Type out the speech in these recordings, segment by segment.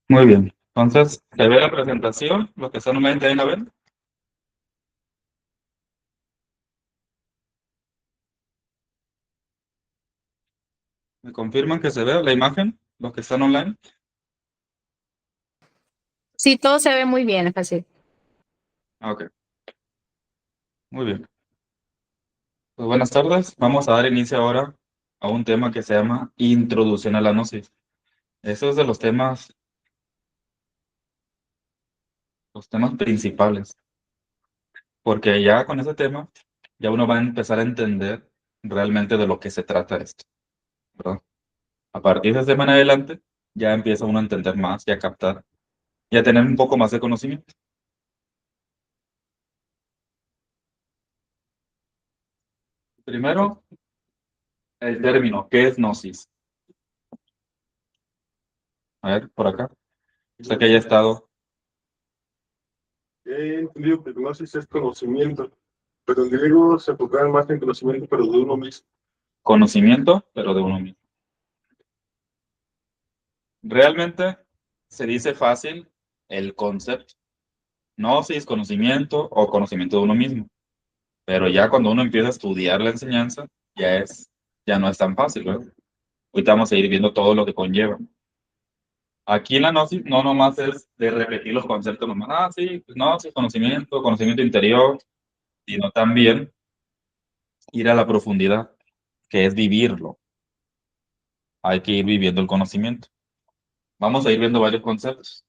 Muy bien. Entonces, ¿se ve la presentación? Lo que están online ahí la ven. ¿Me confirman que se ve la imagen? Los que están online. Sí, todo se ve muy bien, fácil. Ok. Muy bien. Pues buenas tardes. Vamos a dar inicio ahora a un tema que se llama Introducción a la Gnosis. Eso es de los temas principales, porque ya con ese tema, ya uno va a empezar a entender realmente de lo que se trata esto, ¿verdad? A partir de ese tema en adelante, ya empieza uno a entender más y a captar y a tener un poco más de conocimiento. Primero, el término, ¿qué es gnosis? A ver, por acá. Usted que haya estado. He entendido que gnosis es conocimiento, pero en griego se enfocaban más en conocimiento, pero de uno mismo. Conocimiento, pero de uno mismo. Realmente se dice fácil el concepto. Gnosis, conocimiento o conocimiento de uno mismo. Pero ya cuando uno empieza a estudiar la enseñanza, ya no es tan fácil, ¿verdad? Ahorita vamos a ir viendo todo lo que conlleva. Aquí en la gnosis no nomás es de repetir los conceptos, nomás, sí, pues gnosis, conocimiento interior, sino también ir a la profundidad, que es vivirlo. Hay que ir viviendo el conocimiento. Vamos a ir viendo varios conceptos.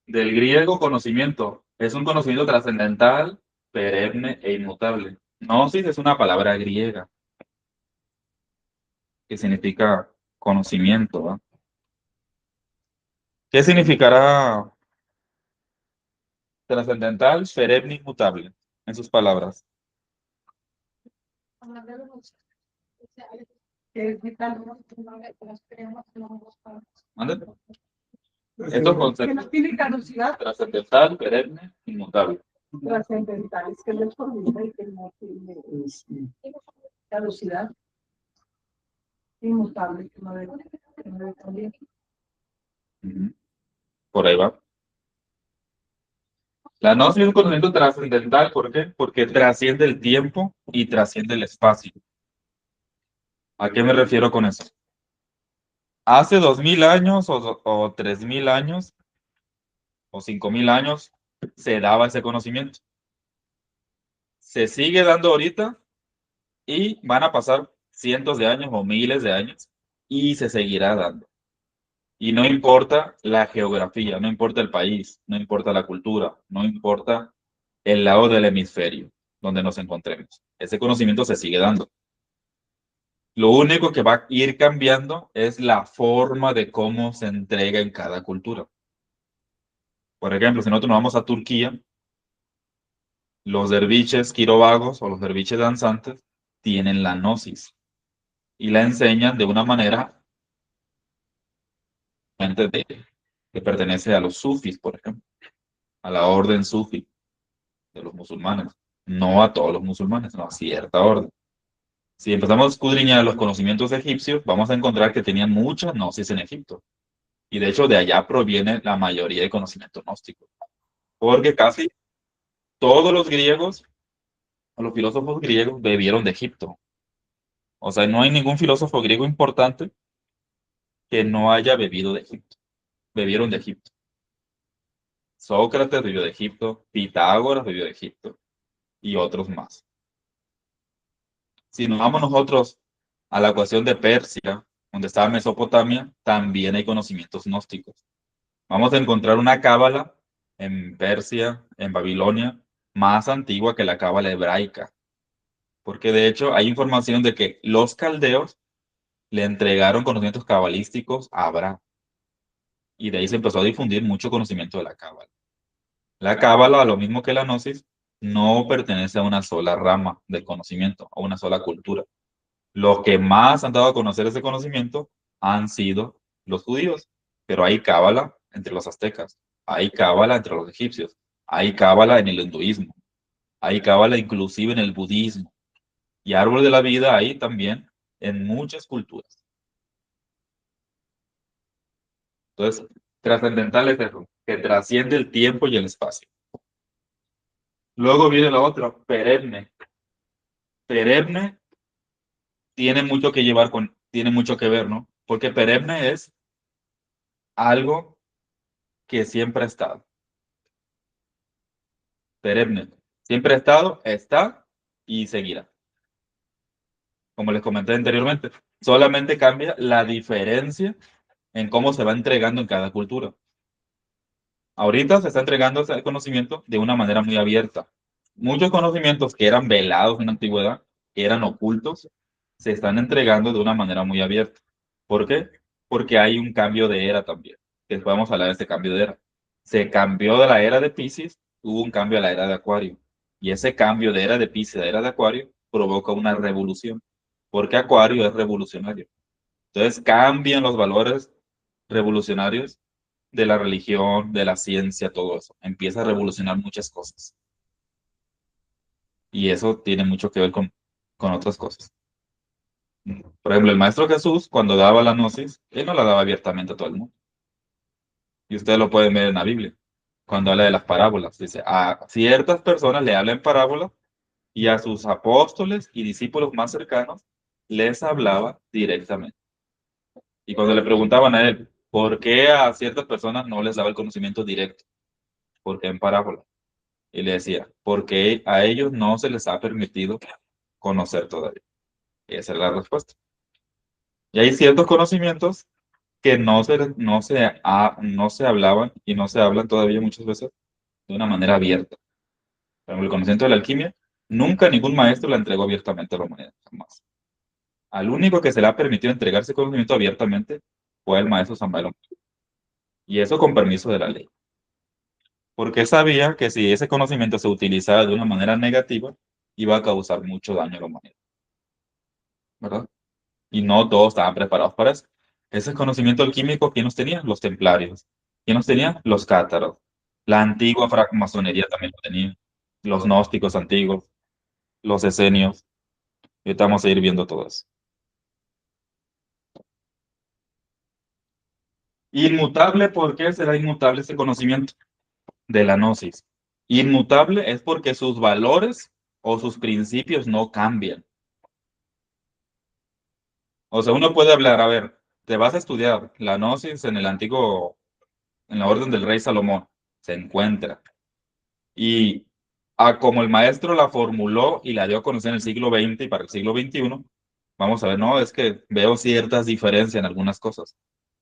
Del griego conocimiento, es un conocimiento trascendental, perenne e inmutable. Gnosis es una palabra griega que significa conocimiento, ¿va? ¿Qué significará trascendental, perenne, inmutable? En sus palabras. ¿Mande? Estos conceptos. No tiene caducidad. Trascendental, perenne, inmutable. Trascendental, es que no es por vida y que no tiene caducidad. Inmutable, que no debe cambiar. Por ahí va. La gnosis es un conocimiento trascendental, ¿por qué? Porque trasciende el tiempo y trasciende el espacio. ¿A qué me refiero con eso? Hace 2000 años o 3000 años o 5000 años se daba ese conocimiento. Se sigue dando ahorita y van a pasar cientos de años o miles de años y se seguirá dando. Y no importa la geografía, no importa el país, no importa la cultura, no importa el lado del hemisferio donde nos encontremos. Ese conocimiento se sigue dando. Lo único que va a ir cambiando es la forma de cómo se entrega en cada cultura. Por ejemplo, si nosotros nos vamos a Turquía, los derviches quirovagos o los derviches danzantes tienen la gnosis y la enseñan de una manera que pertenece a los sufis, por ejemplo, a la orden sufi de los musulmanes, no a todos los musulmanes, no a cierta orden. Si empezamos a escudriñar los conocimientos egipcios, vamos a encontrar que tenían mucha gnosis en Egipto. Y de hecho de allá proviene la mayoría de conocimiento gnóstico. Porque casi todos los griegos, o los filósofos griegos, bebieron de Egipto. O sea, no hay ningún filósofo griego importante que no haya bebido de Egipto. Bebieron de Egipto. Sócrates bebió de Egipto, Pitágoras bebió de Egipto y otros más. Si nos vamos nosotros a la cuestión de Persia, donde estaba Mesopotamia, también hay conocimientos gnósticos. Vamos a encontrar una cábala en Persia, en Babilonia, más antigua que la cábala hebraica. Porque de hecho hay información de que los caldeos le entregaron conocimientos cabalísticos a Abraham. Y de ahí se empezó a difundir mucho conocimiento de la cábala. La cábala, lo mismo que la gnosis, no pertenece a una sola rama del conocimiento, a una sola cultura. Los que más han dado a conocer ese conocimiento han sido los judíos, pero hay cábala entre los aztecas, hay cábala entre los egipcios, hay cábala en el hinduismo, hay cábala inclusive en el budismo, y árbol de la vida hay también en muchas culturas. Entonces, trascendental es eso, que trasciende el tiempo y el espacio. Luego viene la otra, perenne. Perenne tiene mucho que ver, ¿no? Porque perenne es algo que siempre ha estado. Perenne. Siempre ha estado, está y seguirá. Como les comenté anteriormente, solamente cambia la diferencia en cómo se va entregando en cada cultura. Ahorita se está entregando ese conocimiento de una manera muy abierta. Muchos conocimientos que eran velados en la antigüedad, que eran ocultos, se están entregando de una manera muy abierta. ¿Por qué? Porque hay un cambio de era también. Después vamos a hablar de este cambio de era. Se cambió de la era de Piscis, hubo un cambio a la era de Acuario. Y ese cambio de era de Piscis a era de Acuario provoca una revolución, porque Acuario es revolucionario. Entonces cambian los valores revolucionarios de la religión, de la ciencia, todo eso. Empieza a revolucionar muchas cosas. Y eso tiene mucho que ver con otras cosas. Por ejemplo, el Maestro Jesús, cuando daba la gnosis, él no la daba abiertamente a todo el mundo. Y ustedes lo pueden ver en la Biblia, cuando habla de las parábolas. Dice, a ciertas personas le habla en parábolas y a sus apóstoles y discípulos más cercanos les hablaba directamente. Y cuando le preguntaban a él, ¿por qué a ciertas personas no les daba el conocimiento directo? ¿Por qué en parábola? Y le decía, porque a ellos no se les ha permitido conocer todavía. Esa es la respuesta. Y hay ciertos conocimientos que no se hablaban y no se hablan todavía muchas veces de una manera abierta. Por ejemplo, el conocimiento de la alquimia, nunca ningún maestro la entregó abiertamente a la humanidad, jamás. Al único que se le ha permitido entregar ese conocimiento abiertamente fue el maestro San Byron. Y eso con permiso de la ley. Porque sabía que si ese conocimiento se utilizaba de una manera negativa, iba a causar mucho daño a la humanidad, ¿verdad? Y no todos estaban preparados para eso. Ese conocimiento alquímico, ¿quién nos tenía? Los templarios. ¿Quién nos tenía? Los cátaros. La antigua francmasonería también lo tenía. Los gnósticos antiguos, los esenios. Y ahorita vamos a ir viendo todo eso. Inmutable, ¿por qué será inmutable ese conocimiento de la gnosis? Inmutable es porque sus valores o sus principios no cambian. O sea, uno puede hablar, a ver, te vas a estudiar la gnosis en el antiguo, en la orden del rey Salomón, se encuentra. Y como el maestro la formuló y la dio a conocer en el siglo XX y para el siglo XXI, vamos a ver, no, es que veo ciertas diferencias en algunas cosas.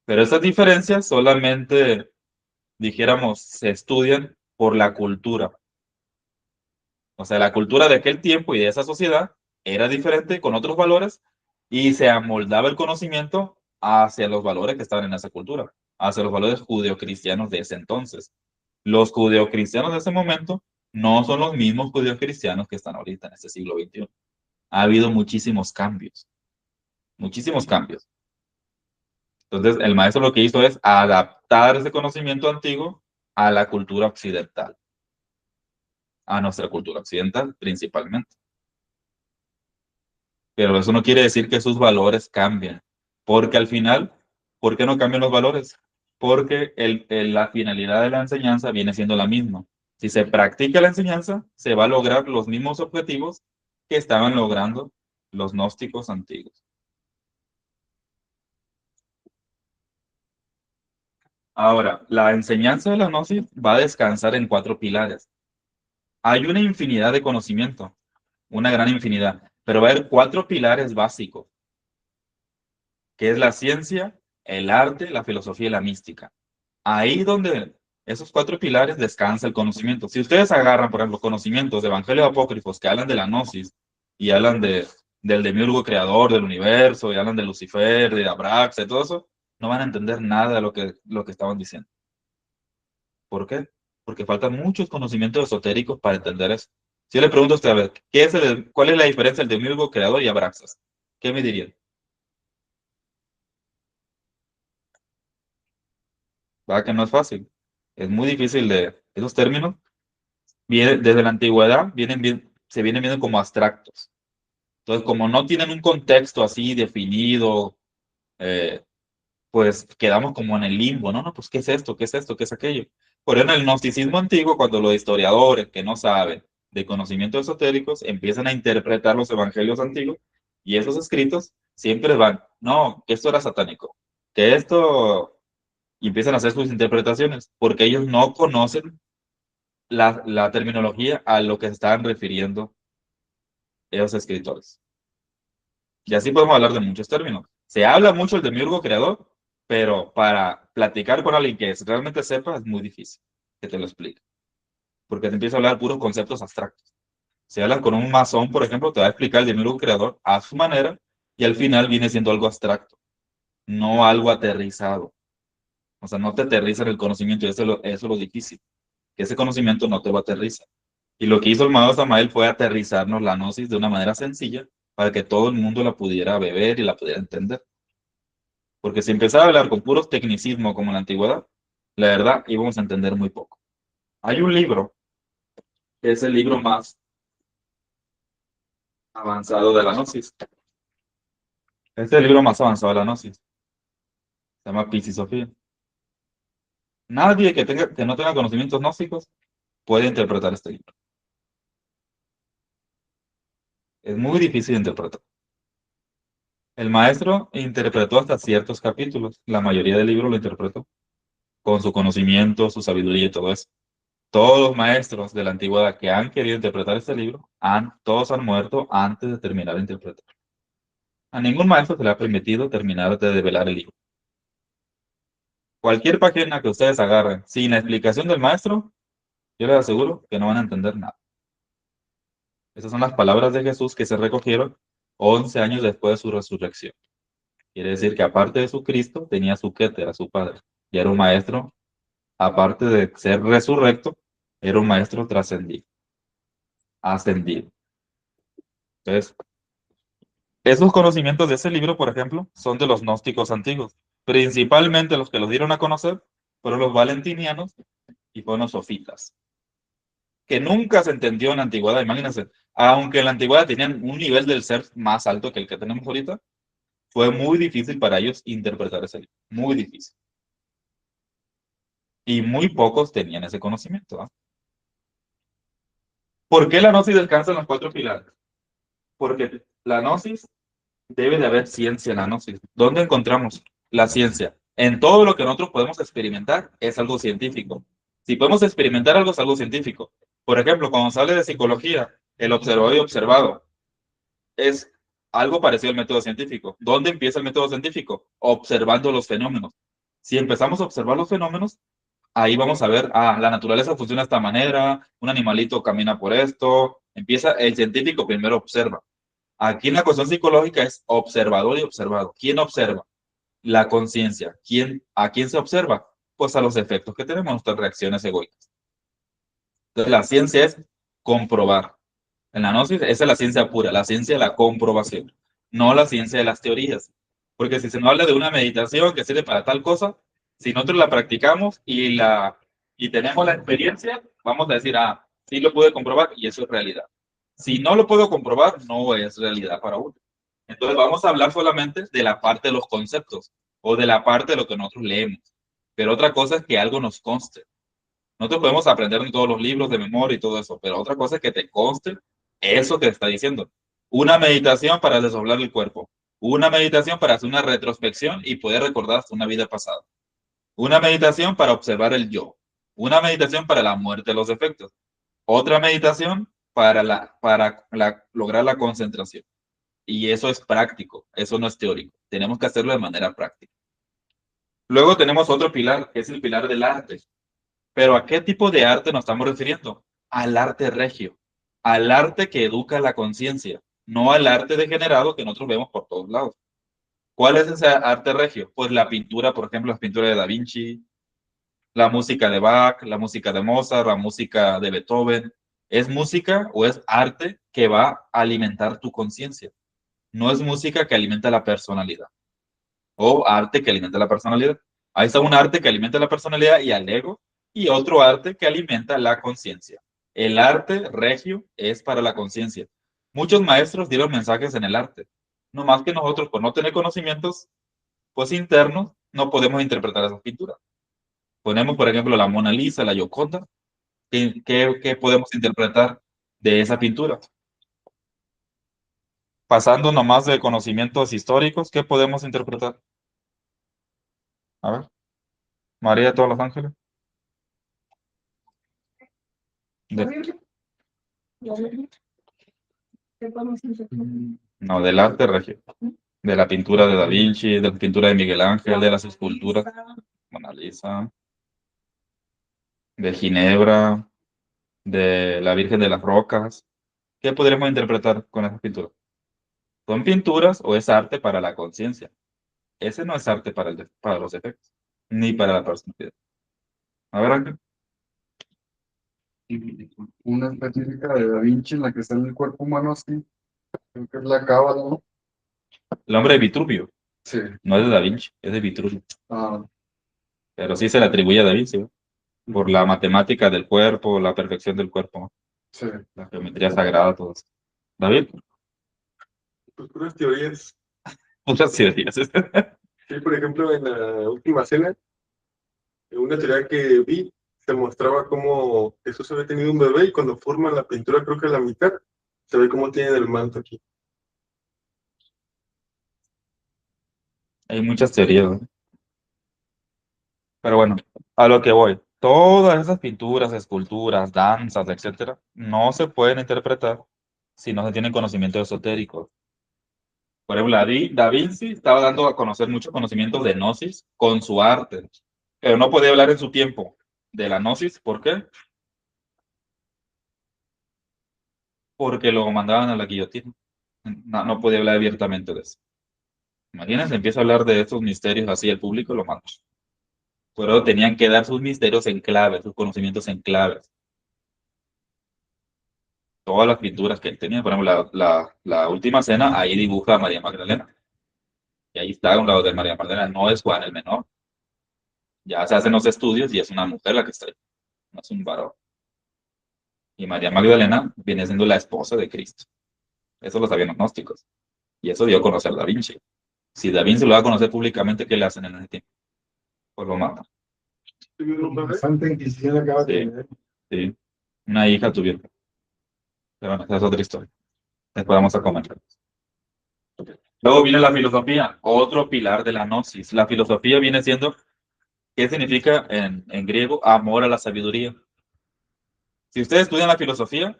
Pero esas diferencias solamente, dijéramos, se estudian por la cultura. O sea, la cultura de aquel tiempo y de esa sociedad era diferente con otros valores y se amoldaba el conocimiento hacia los valores que estaban en esa cultura, hacia los valores judeocristianos de ese entonces. Los judeocristianos de ese momento no son los mismos judeocristianos que están ahorita en este siglo XXI. Ha habido muchísimos cambios, muchísimos cambios. Entonces, el maestro lo que hizo es adaptar ese conocimiento antiguo a la cultura occidental, a nuestra cultura occidental principalmente. Pero eso no quiere decir que sus valores cambien, porque al final, ¿por qué no cambian los valores? Porque la finalidad de la enseñanza viene siendo la misma. Si se practica la enseñanza, se va a lograr los mismos objetivos que estaban logrando los gnósticos antiguos. Ahora, la enseñanza de la gnosis va a descansar en 4 pilares. Hay una infinidad de conocimiento, una gran infinidad, pero va a haber 4 pilares básicos, que es la ciencia, el arte, la filosofía y la mística. Ahí donde esos 4 pilares descansa el conocimiento. Si ustedes agarran, por ejemplo, conocimientos de evangelios apócrifos que hablan de la gnosis y hablan del demiurgo creador del universo y hablan de Lucifer, de Abrax, y todo eso, no van a entender nada de lo que estaban diciendo. ¿Por qué? Porque faltan muchos conocimientos esotéricos para entender eso. Si yo le pregunto a usted, a ver, ¿cuál es la diferencia entre el demiurgo creador y Abraxas? ¿Qué me dirían? ¿va? Que no es fácil. Es muy difícil de esos términos. Desde la antigüedad se vienen viendo como abstractos. Entonces, como no tienen un contexto así definido, eh, pues quedamos como en el limbo, ¿no? No, pues, ¿qué es esto? ¿Qué es esto? ¿Qué es aquello? Por eso en el gnosticismo antiguo, cuando los historiadores que no saben de conocimientos esotéricos empiezan a interpretar los evangelios antiguos y esos escritos siempre van, no, que esto era satánico, que esto, y empiezan a hacer sus interpretaciones, porque ellos no conocen la terminología a lo que se estaban refiriendo esos escritores. Y así podemos hablar de muchos términos. Se habla mucho el demiurgo creador, pero para platicar con alguien que realmente sepa es muy difícil que te lo explique, porque te empieza a hablar puros conceptos abstractos. Si hablas con un masón, por ejemplo, te va a explicar el demiurgo creador a su manera y al final viene siendo algo abstracto, no algo aterrizado. O sea, no te aterriza en el conocimiento y eso es lo difícil, que ese conocimiento no te lo aterriza. Y lo que hizo el mago Samael fue aterrizarnos la gnosis de una manera sencilla para que todo el mundo la pudiera beber y la pudiera entender. Porque si empezaba a hablar con puros tecnicismos como en la antigüedad, la verdad íbamos a entender muy poco. Hay un libro, que es el libro más avanzado de la Gnosis. Este es el libro más avanzado de la Gnosis. Se llama Piscisofía. Nadie que no tenga conocimientos gnósticos puede interpretar este libro. Es muy difícil de interpretar. El maestro interpretó hasta ciertos capítulos. La mayoría del libro lo interpretó con su conocimiento, su sabiduría y todo eso. Todos los maestros de la antigüedad que han querido interpretar este libro, todos han muerto antes de terminar de interpretar. A ningún maestro se le ha permitido terminar de develar el libro. Cualquier página que ustedes agarren sin la explicación del maestro, yo les aseguro que no van a entender nada. Esas son las palabras de Jesús que se recogieron 11 años después de su resurrección. Quiere decir que aparte de su Cristo, tenía su Keter, a su Padre. Y era un maestro, aparte de ser resurrecto, era un maestro trascendido, ascendido. Entonces, esos conocimientos de ese libro, por ejemplo, son de los gnósticos antiguos. Principalmente los que los dieron a conocer fueron los valentinianos y fueron los sofitas, que nunca se entendió en la antigüedad. Imagínense, aunque en la antigüedad tenían un nivel del ser más alto que el que tenemos ahorita, fue muy difícil para ellos interpretar ese libro. Muy difícil. Y muy pocos tenían ese conocimiento. ¿Ah? ¿Por qué la gnosis descansa en los 4 pilares? Porque la gnosis debe de haber ciencia en la gnosis. ¿Dónde encontramos la ciencia? En todo lo que nosotros podemos experimentar es algo científico. Si podemos experimentar algo es algo científico. Por ejemplo, cuando se habla de psicología, el observado y observado es algo parecido al método científico. ¿Dónde empieza el método científico? Observando los fenómenos. Si empezamos a observar los fenómenos, ahí vamos a ver, la naturaleza funciona de esta manera, un animalito camina por esto. Empieza, el científico primero observa. Aquí en la cuestión psicológica es observador y observado. ¿Quién observa? La conciencia. ¿A quién se observa? Pues a los efectos que tenemos, nuestras reacciones egoicas. Entonces, la ciencia es comprobar. En la gnosis, esa es la ciencia pura, la ciencia de la comprobación, no la ciencia de las teorías. Porque si se nos habla de una meditación que sirve para tal cosa, si nosotros la practicamos y tenemos la experiencia, vamos a decir, sí lo pude comprobar y eso es realidad. Si no lo puedo comprobar, no es realidad para uno. Entonces vamos a hablar solamente de la parte de los conceptos o de la parte de lo que nosotros leemos. Pero otra cosa es que algo nos conste. Nosotros podemos aprender en todos los libros de memoria y todo eso, pero otra cosa es que te conste eso que te está diciendo. Una meditación para desdoblar el cuerpo. Una meditación para hacer una retrospección y poder recordar una vida pasada. Una meditación para observar el yo. Una meditación para la muerte de los efectos. Otra meditación para lograr la concentración. Y eso es práctico, eso no es teórico. Tenemos que hacerlo de manera práctica. Luego tenemos otro pilar, que es el pilar del arte. Pero ¿a qué tipo de arte nos estamos refiriendo? Al arte regio, al arte que educa la conciencia, no al arte degenerado que nosotros vemos por todos lados. ¿Cuál es ese arte regio? Pues la pintura, por ejemplo, la pintura de Da Vinci, la música de Bach, la música de Mozart, la música de Beethoven. ¿Es música o es arte que va a alimentar tu conciencia? No es música que alimenta la personalidad o arte que alimenta la personalidad. Ahí está un arte que alimenta la personalidad y al ego, y otro arte que alimenta la conciencia. El arte regio es para la conciencia. Muchos maestros dieron mensajes en el arte, no más que nosotros, por no tener conocimientos pues internos, no podemos interpretar esas pinturas. Ponemos, por ejemplo, la Mona Lisa, la Gioconda. ¿Qué podemos interpretar de esa pintura? Pasando nomás de conocimientos históricos, ¿qué podemos interpretar? A ver, María de todos los ángeles. ¿La De- Biblia? ¿La Biblia? ¿Qué podemos interpretar? no, del arte regio. De la pintura de Da Vinci, de la pintura de Miguel Ángel, de las esculturas, Mona Lisa, de Ginebra, de la Virgen de las Rocas. ¿Qué podríamos interpretar con esas pinturas? ¿Son pinturas o es arte para la conciencia? Ese no es arte para los efectos, ni para la personalidad. A ver, Ángel. Una específica de Da Vinci en la que está en el cuerpo humano así, creo que es la cábala, ¿no? El hombre de Vitruvio, Sí. no es de Da Vinci, es de Vitruvio. Ah, Pero sí se le atribuye a Da Vinci, ¿no? Por la matemática del cuerpo, la perfección del cuerpo, sí. la geometría sagrada, todo eso. David, Pues puras teorías. muchas teorías. Sí, por ejemplo, en la última cena, en una teoría que vi, se mostraba cómo Jesús había tenido un bebé y cuando forman la pintura, creo que a la mitad, se ve cómo tiene el manto aquí. Hay muchas teorías, ¿no? Pero bueno, a lo que voy. Todas esas pinturas, esculturas, danzas, etcétera, no se pueden interpretar si no se tienen conocimiento esotérico. Por ejemplo, Da Vinci estaba dando a conocer muchos conocimientos de gnosis con su arte, pero no podía hablar en su tiempo de la gnosis. ¿Por qué? Porque lo mandaban a la guillotina. No podía hablar abiertamente de eso. Imagínense, empieza a hablar de estos misterios así, el público lo mata. Pero tenían que dar sus misterios en clave, sus conocimientos en claves. Todas las pinturas que él tenía, por ejemplo, la última cena, ahí dibuja a María Magdalena. Y ahí está a un lado de María Magdalena, no es Juan el menor. Ya se hacen los estudios y es una mujer la que está ahí, no es un varón. Y María Magdalena viene siendo la esposa de Cristo. Eso lo sabían los gnósticos. Y eso dio a conocer a Da Vinci. Si Da Vinci lo va a conocer públicamente, ¿qué le hacen en ese tiempo? Pues lo matan. ¿Tuvieron un bebé? Santa Inquisición acaba de Sí. tener. Sí. Una hija tuvieron. Pero bueno, esa es otra historia. Después vamos a comentar. Luego viene la filosofía, otro pilar de la gnosis. La filosofía viene siendo, ¿qué significa en griego? Amor a la sabiduría. Si ustedes estudian la filosofía,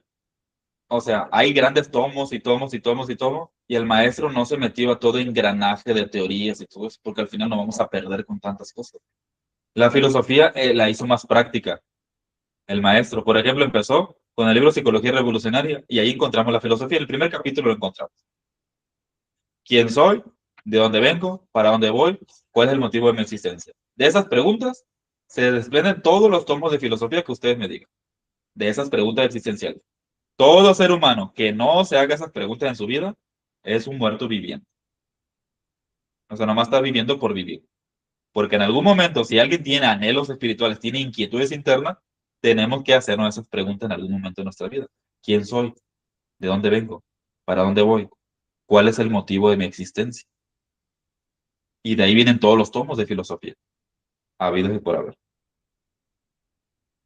o sea, hay grandes tomos y tomos y tomos y tomos, y el maestro no se metió a todo engranaje de teorías y todo eso, porque al final nos vamos a perder con tantas cosas. La filosofía la hizo más práctica. El maestro, por ejemplo, empezó con el libro Psicología Revolucionaria, y ahí encontramos la filosofía. El primer capítulo lo encontramos. ¿Quién soy? ¿De dónde vengo? ¿Para dónde voy? ¿Cuál es el motivo de mi existencia? De esas preguntas se desprenden todos los tomos de filosofía que ustedes me digan. De esas preguntas existenciales. Todo ser humano que no se haga esas preguntas en su vida es un muerto viviente. O sea, nomás está viviendo por vivir. Porque en algún momento, si alguien tiene anhelos espirituales, tiene inquietudes internas, tenemos que hacernos esas preguntas en algún momento de nuestra vida. ¿Quién soy? ¿De dónde vengo? ¿Para dónde voy? ¿Cuál es el motivo de mi existencia? Y de ahí vienen todos los tomos de filosofía, habidos y por haber.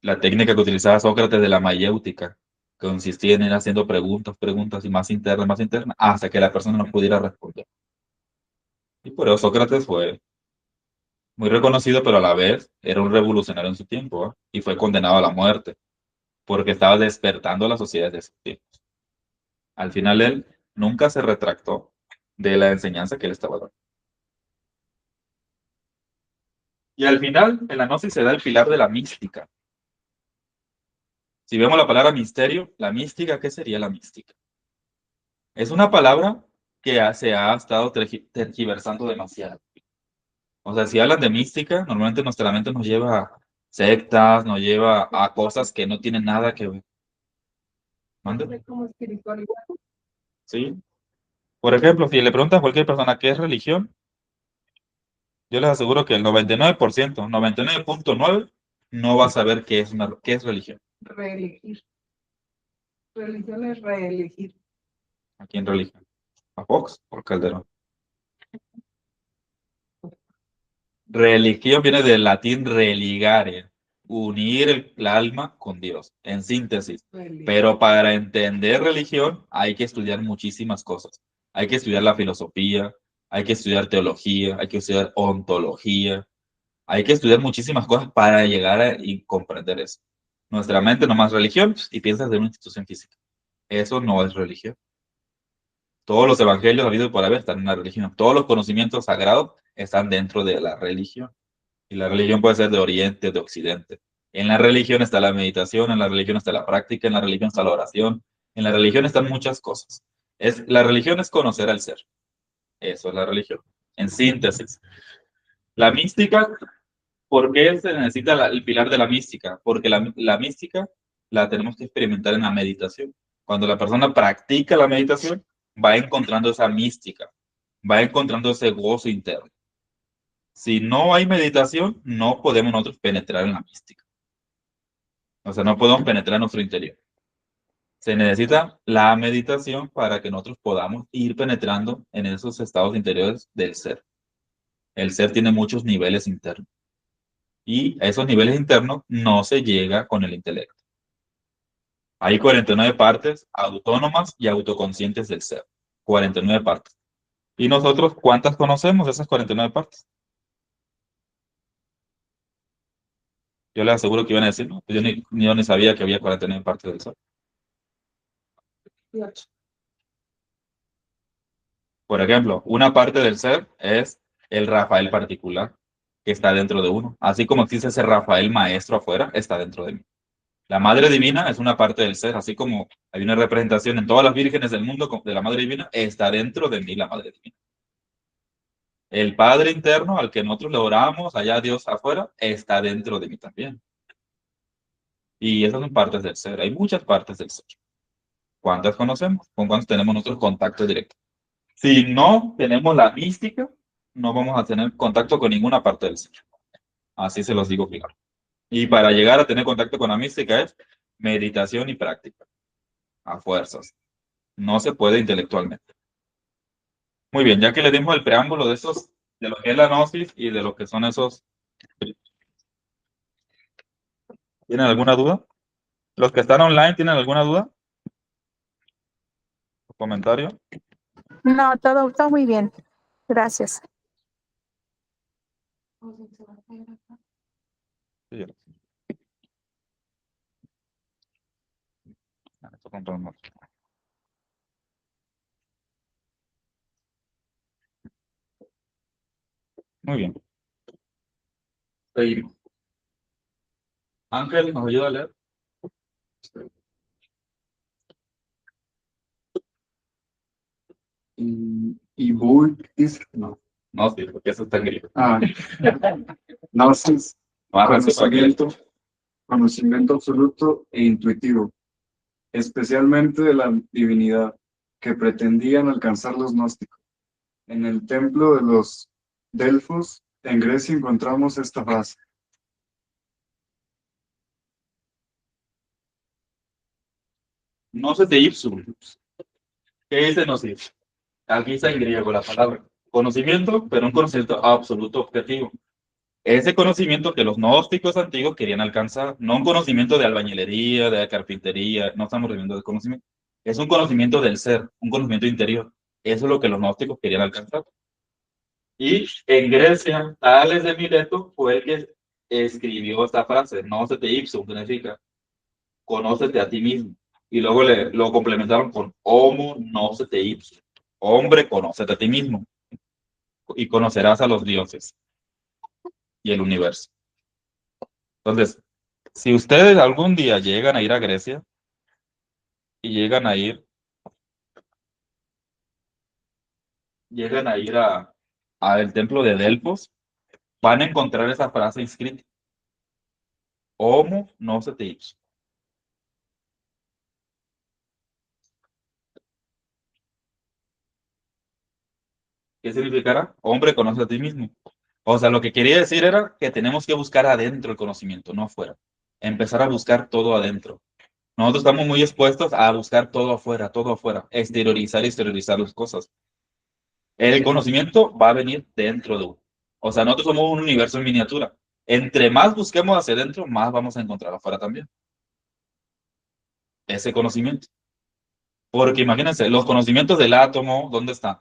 La técnica que utilizaba Sócrates de la mayéutica consistía en ir haciendo preguntas, preguntas y más internas, hasta que la persona no pudiera responder. Y por eso Sócrates fue muy reconocido, pero a la vez era un revolucionario en su tiempo, ¿eh? Y fue condenado a la muerte, porque estaba despertando a la sociedad de ese tiempo. Al final él nunca se retractó de la enseñanza que él estaba dando. Y al final, en la gnosis se da el pilar de la mística. Si vemos la palabra misterio, la mística, ¿qué sería la mística? Es una palabra que se ha estado tergiversando demasiado. O sea, si hablan de mística, normalmente nuestra mente nos lleva a sectas, nos lleva a cosas que no tienen nada que ver. ¿Mande? Es como espiritualidad. ¿Sí? Por ejemplo, si le preguntas a cualquier persona qué es religión, Yo les aseguro que el 99%, 99.9, no va a saber qué es religión. Reelegir. Religión es reelegir. ¿A quién religión? ¿A Fox o Calderón? Religión viene del latín religare, unir el alma con Dios, en síntesis. Pero para entender religión hay que estudiar muchísimas cosas. Hay que estudiar la filosofía, hay que estudiar teología, hay que estudiar ontología, hay que estudiar muchísimas cosas para llegar y comprender eso. Nuestra mente nomás religión y piensas de una institución física. Eso no es religión. Todos los evangelios habidos por haber están en la religión. Todos los conocimientos sagrados están dentro de la religión. Y la religión puede ser de Oriente, de Occidente. En la religión está la meditación, en la religión está la práctica, en la religión está la oración, en la religión están muchas cosas. La religión es conocer al ser. Eso es la religión. En síntesis. La mística, ¿por qué se necesita el pilar de la mística? Porque la mística la tenemos que experimentar en la meditación. Cuando la persona practica la meditación, va encontrando esa mística, va encontrando ese gozo interno. Si no hay meditación, no podemos nosotros penetrar en la mística. O sea, no podemos penetrar en nuestro interior. Se necesita la meditación para que nosotros podamos ir penetrando en esos estados interiores del ser. El ser tiene muchos niveles internos y a esos niveles internos no se llega con el intelecto. Hay 49 partes autónomas y autoconscientes del ser. 49 partes. ¿Y nosotros cuántas conocemos de esas 49 partes? Yo les aseguro que iban a decir, no, pues yo ni sabía que había 49 partes del ser. Por ejemplo, una parte del ser es el Rafael particular, que está dentro de uno. Así como existe ese Rafael maestro afuera, está dentro de mí. La Madre Divina es una parte del ser, así como hay una representación en todas las vírgenes del mundo de la Madre Divina, está dentro de mí la Madre Divina. El Padre interno al que nosotros le oramos, allá Dios afuera, está dentro de mí también. Y esas son partes del ser. Hay muchas partes del ser. ¿Cuántas conocemos? ¿Con cuántas tenemos nosotros contacto directo? Si no tenemos la mística, no vamos a tener contacto con ninguna parte del ser. Así se los digo claro. Y para llegar a tener contacto con la mística es meditación y práctica. A fuerzas. No se puede intelectualmente. Muy bien, ya que le dimos el preámbulo de esos, de lo que es la gnosis y de lo que son esos. ¿Tienen alguna duda? ¿Los que están online tienen alguna duda? ¿Comentario? No, todo muy bien. Gracias. Sí. Esto controlamos. Muy bien. Seguimos. Ángel, ¿nos ayuda a leer? Y Bull dice, no. No, sí, porque eso está en griego. Ah, Gnosis, Bájase para que le- conocimiento absoluto e intuitivo, especialmente de la divinidad, que pretendían alcanzar los gnósticos. En el templo de los Delfos, en Grecia, encontramos esta frase. No se te ipsum. ¿Qué dice no sé? Aquí está en griego la palabra. Conocimiento, pero un conocimiento absoluto objetivo. Ese conocimiento que los gnósticos antiguos querían alcanzar, no un conocimiento de albañilería, de carpintería, no estamos viviendo de conocimiento. Es un conocimiento del ser, un conocimiento interior. Eso es lo que los gnósticos querían alcanzar. Y en Grecia, Tales de Mileto fue el que escribió esta frase, no se te ipsum, significa conócete a ti mismo. Y luego lo complementaron con homo no se te ipsum. Hombre, conócete a ti mismo y conocerás a los dioses y el universo. Entonces, si ustedes algún día llegan a ir a Grecia y llegan a ir a el templo de Delfos, van a encontrar esa frase inscrita. Homo no se te ipsum. ¿Qué significará? Hombre, conoce a ti mismo. O sea, lo que quería decir era que tenemos que buscar adentro el conocimiento, no afuera. Empezar a buscar todo adentro. Nosotros estamos muy expuestos a buscar todo afuera, exteriorizar y exteriorizar las cosas. El conocimiento va a venir dentro de uno. O sea, nosotros somos un universo en miniatura. Entre más busquemos hacia adentro, más vamos a encontrar afuera también. Ese conocimiento. Porque imagínense, los conocimientos del átomo, ¿dónde están?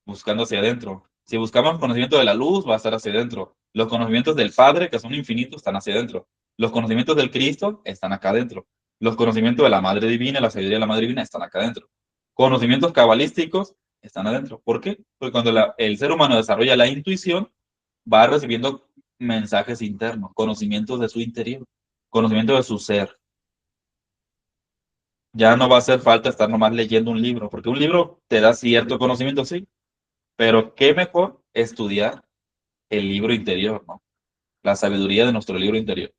Buscando hacia adentro. Si buscamos conocimiento de la luz, va a estar hacia adentro. Los conocimientos del Padre, que son infinitos, están hacia adentro. Los conocimientos del Cristo están acá adentro. Los conocimientos de la Madre Divina, la sabiduría de la Madre Divina, están acá adentro. Conocimientos cabalísticos están adentro. ¿Por qué? Porque cuando el ser humano desarrolla la intuición, va recibiendo mensajes internos, conocimientos de su interior, conocimiento de su ser. Ya no va a hacer falta estar nomás leyendo un libro, porque un libro te da cierto conocimiento, sí, pero qué mejor estudiar el libro interior, ¿no? La sabiduría de nuestro libro interior.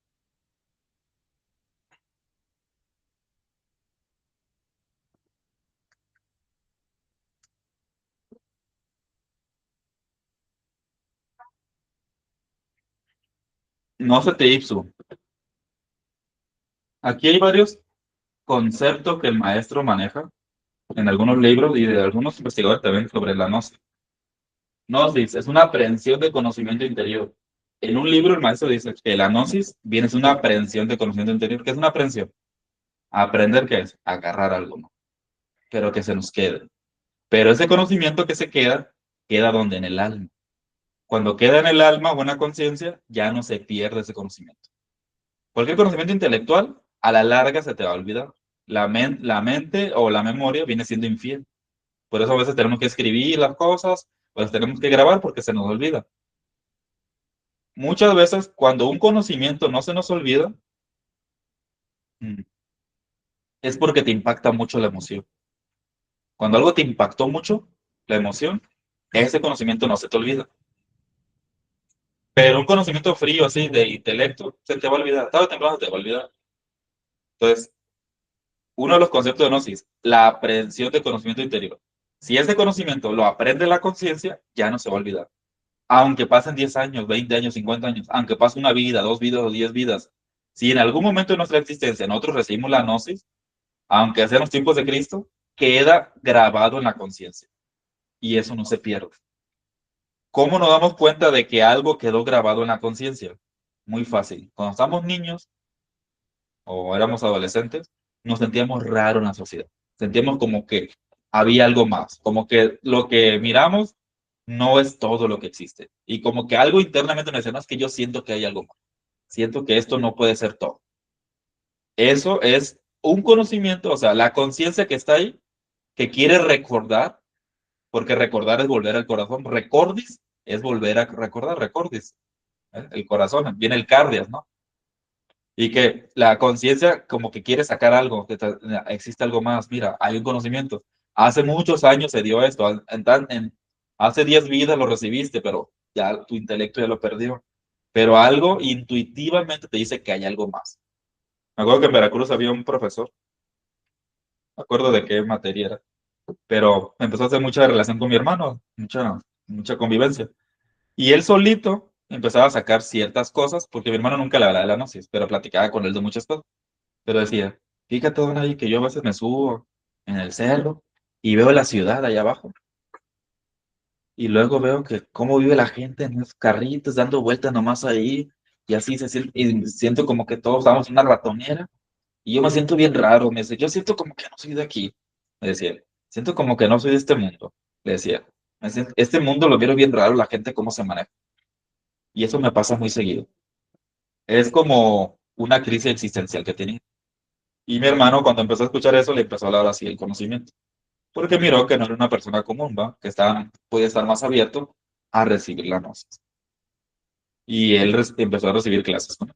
No se te ipso. Aquí hay varios conceptos que el maestro maneja en algunos libros y de algunos investigadores también sobre la gnosis. Gnosis es una aprehensión de conocimiento interior. En un libro el maestro dice que la gnosis viene a ser una aprehensión de conocimiento interior. ¿Qué es una aprehensión? Aprender, ¿qué es? Agarrar algo, ¿no? Pero que se nos quede. Pero ese conocimiento que se queda, queda donde en el alma. Cuando queda en el alma o en la conciencia, ya no se pierde ese conocimiento. Cualquier conocimiento intelectual, a la larga se te va a olvidar. La mente o la memoria viene siendo infiel. Por eso a veces tenemos que escribir las cosas, pues tenemos que grabar porque se nos olvida. Muchas veces, cuando un conocimiento no se nos olvida, mm, es porque te impacta mucho la emoción. Cuando algo te impactó mucho, la emoción, ese conocimiento no se te olvida. Pero un conocimiento frío así de intelecto, se te va a olvidar. Tarde o temprano se te va a olvidar. Entonces, uno de los conceptos de gnosis, la aprehensión de conocimiento interior. Si ese conocimiento lo aprende la conciencia, ya no se va a olvidar. Aunque pasen 10 años, 20 años, 50 años, aunque pase una vida, 2 vidas o 10 vidas, si en algún momento de nuestra existencia nosotros recibimos la gnosis, aunque sea en los tiempos de Cristo, queda grabado en la conciencia. Y eso no se pierde. ¿Cómo nos damos cuenta de que algo quedó grabado en la conciencia? Muy fácil. Cuando estamos niños o éramos adolescentes, nos sentíamos raros en la sociedad. Sentíamos como que había algo más, como que lo que miramos no es todo lo que existe. Y como que algo internamente nos decía, "No, es que yo siento que hay algo más. Siento que esto no puede ser todo". Eso es un conocimiento, o sea, la conciencia que está ahí, que quiere recordar, porque recordar es volver al corazón. Recordis es volver a recordar, recordis. El corazón, viene el cardias, ¿no? Y que la conciencia como que quiere sacar algo, que existe algo más. Mira, hay un conocimiento. Hace muchos años se dio esto. Hace 10 vidas lo recibiste, pero ya tu intelecto ya lo perdió. Pero algo intuitivamente te dice que hay algo más. Me acuerdo que en Veracruz había un profesor, no me acuerdo de qué materia era, pero empezó a hacer mucha relación con mi hermano, mucha convivencia. Y él solito empezaba a sacar ciertas cosas, porque mi hermano nunca le hablaba de la gnosis, pero platicaba con él de muchas cosas. Pero decía, fíjate, don ahí que yo a veces me subo en el cerro y veo la ciudad allá abajo. Y luego veo que cómo vive la gente en los carritos, dando vueltas nomás ahí. Y así se siente, y siento como que todos estamos en una ratonera. Y yo me siento bien raro. Me dice, yo siento como que no soy de aquí. Me decía, siento como que no soy de este mundo. Le decía, este mundo lo vieron bien raro, la gente cómo se maneja. Y eso me pasa muy seguido. Es como una crisis existencial que tenía. Y mi hermano, cuando empezó a escuchar eso, le empezó a hablar así el conocimiento. Porque miró que no era una persona común, ¿va? Que podía estar más abierto a recibir la gnosis. Y él empezó a recibir clases con él.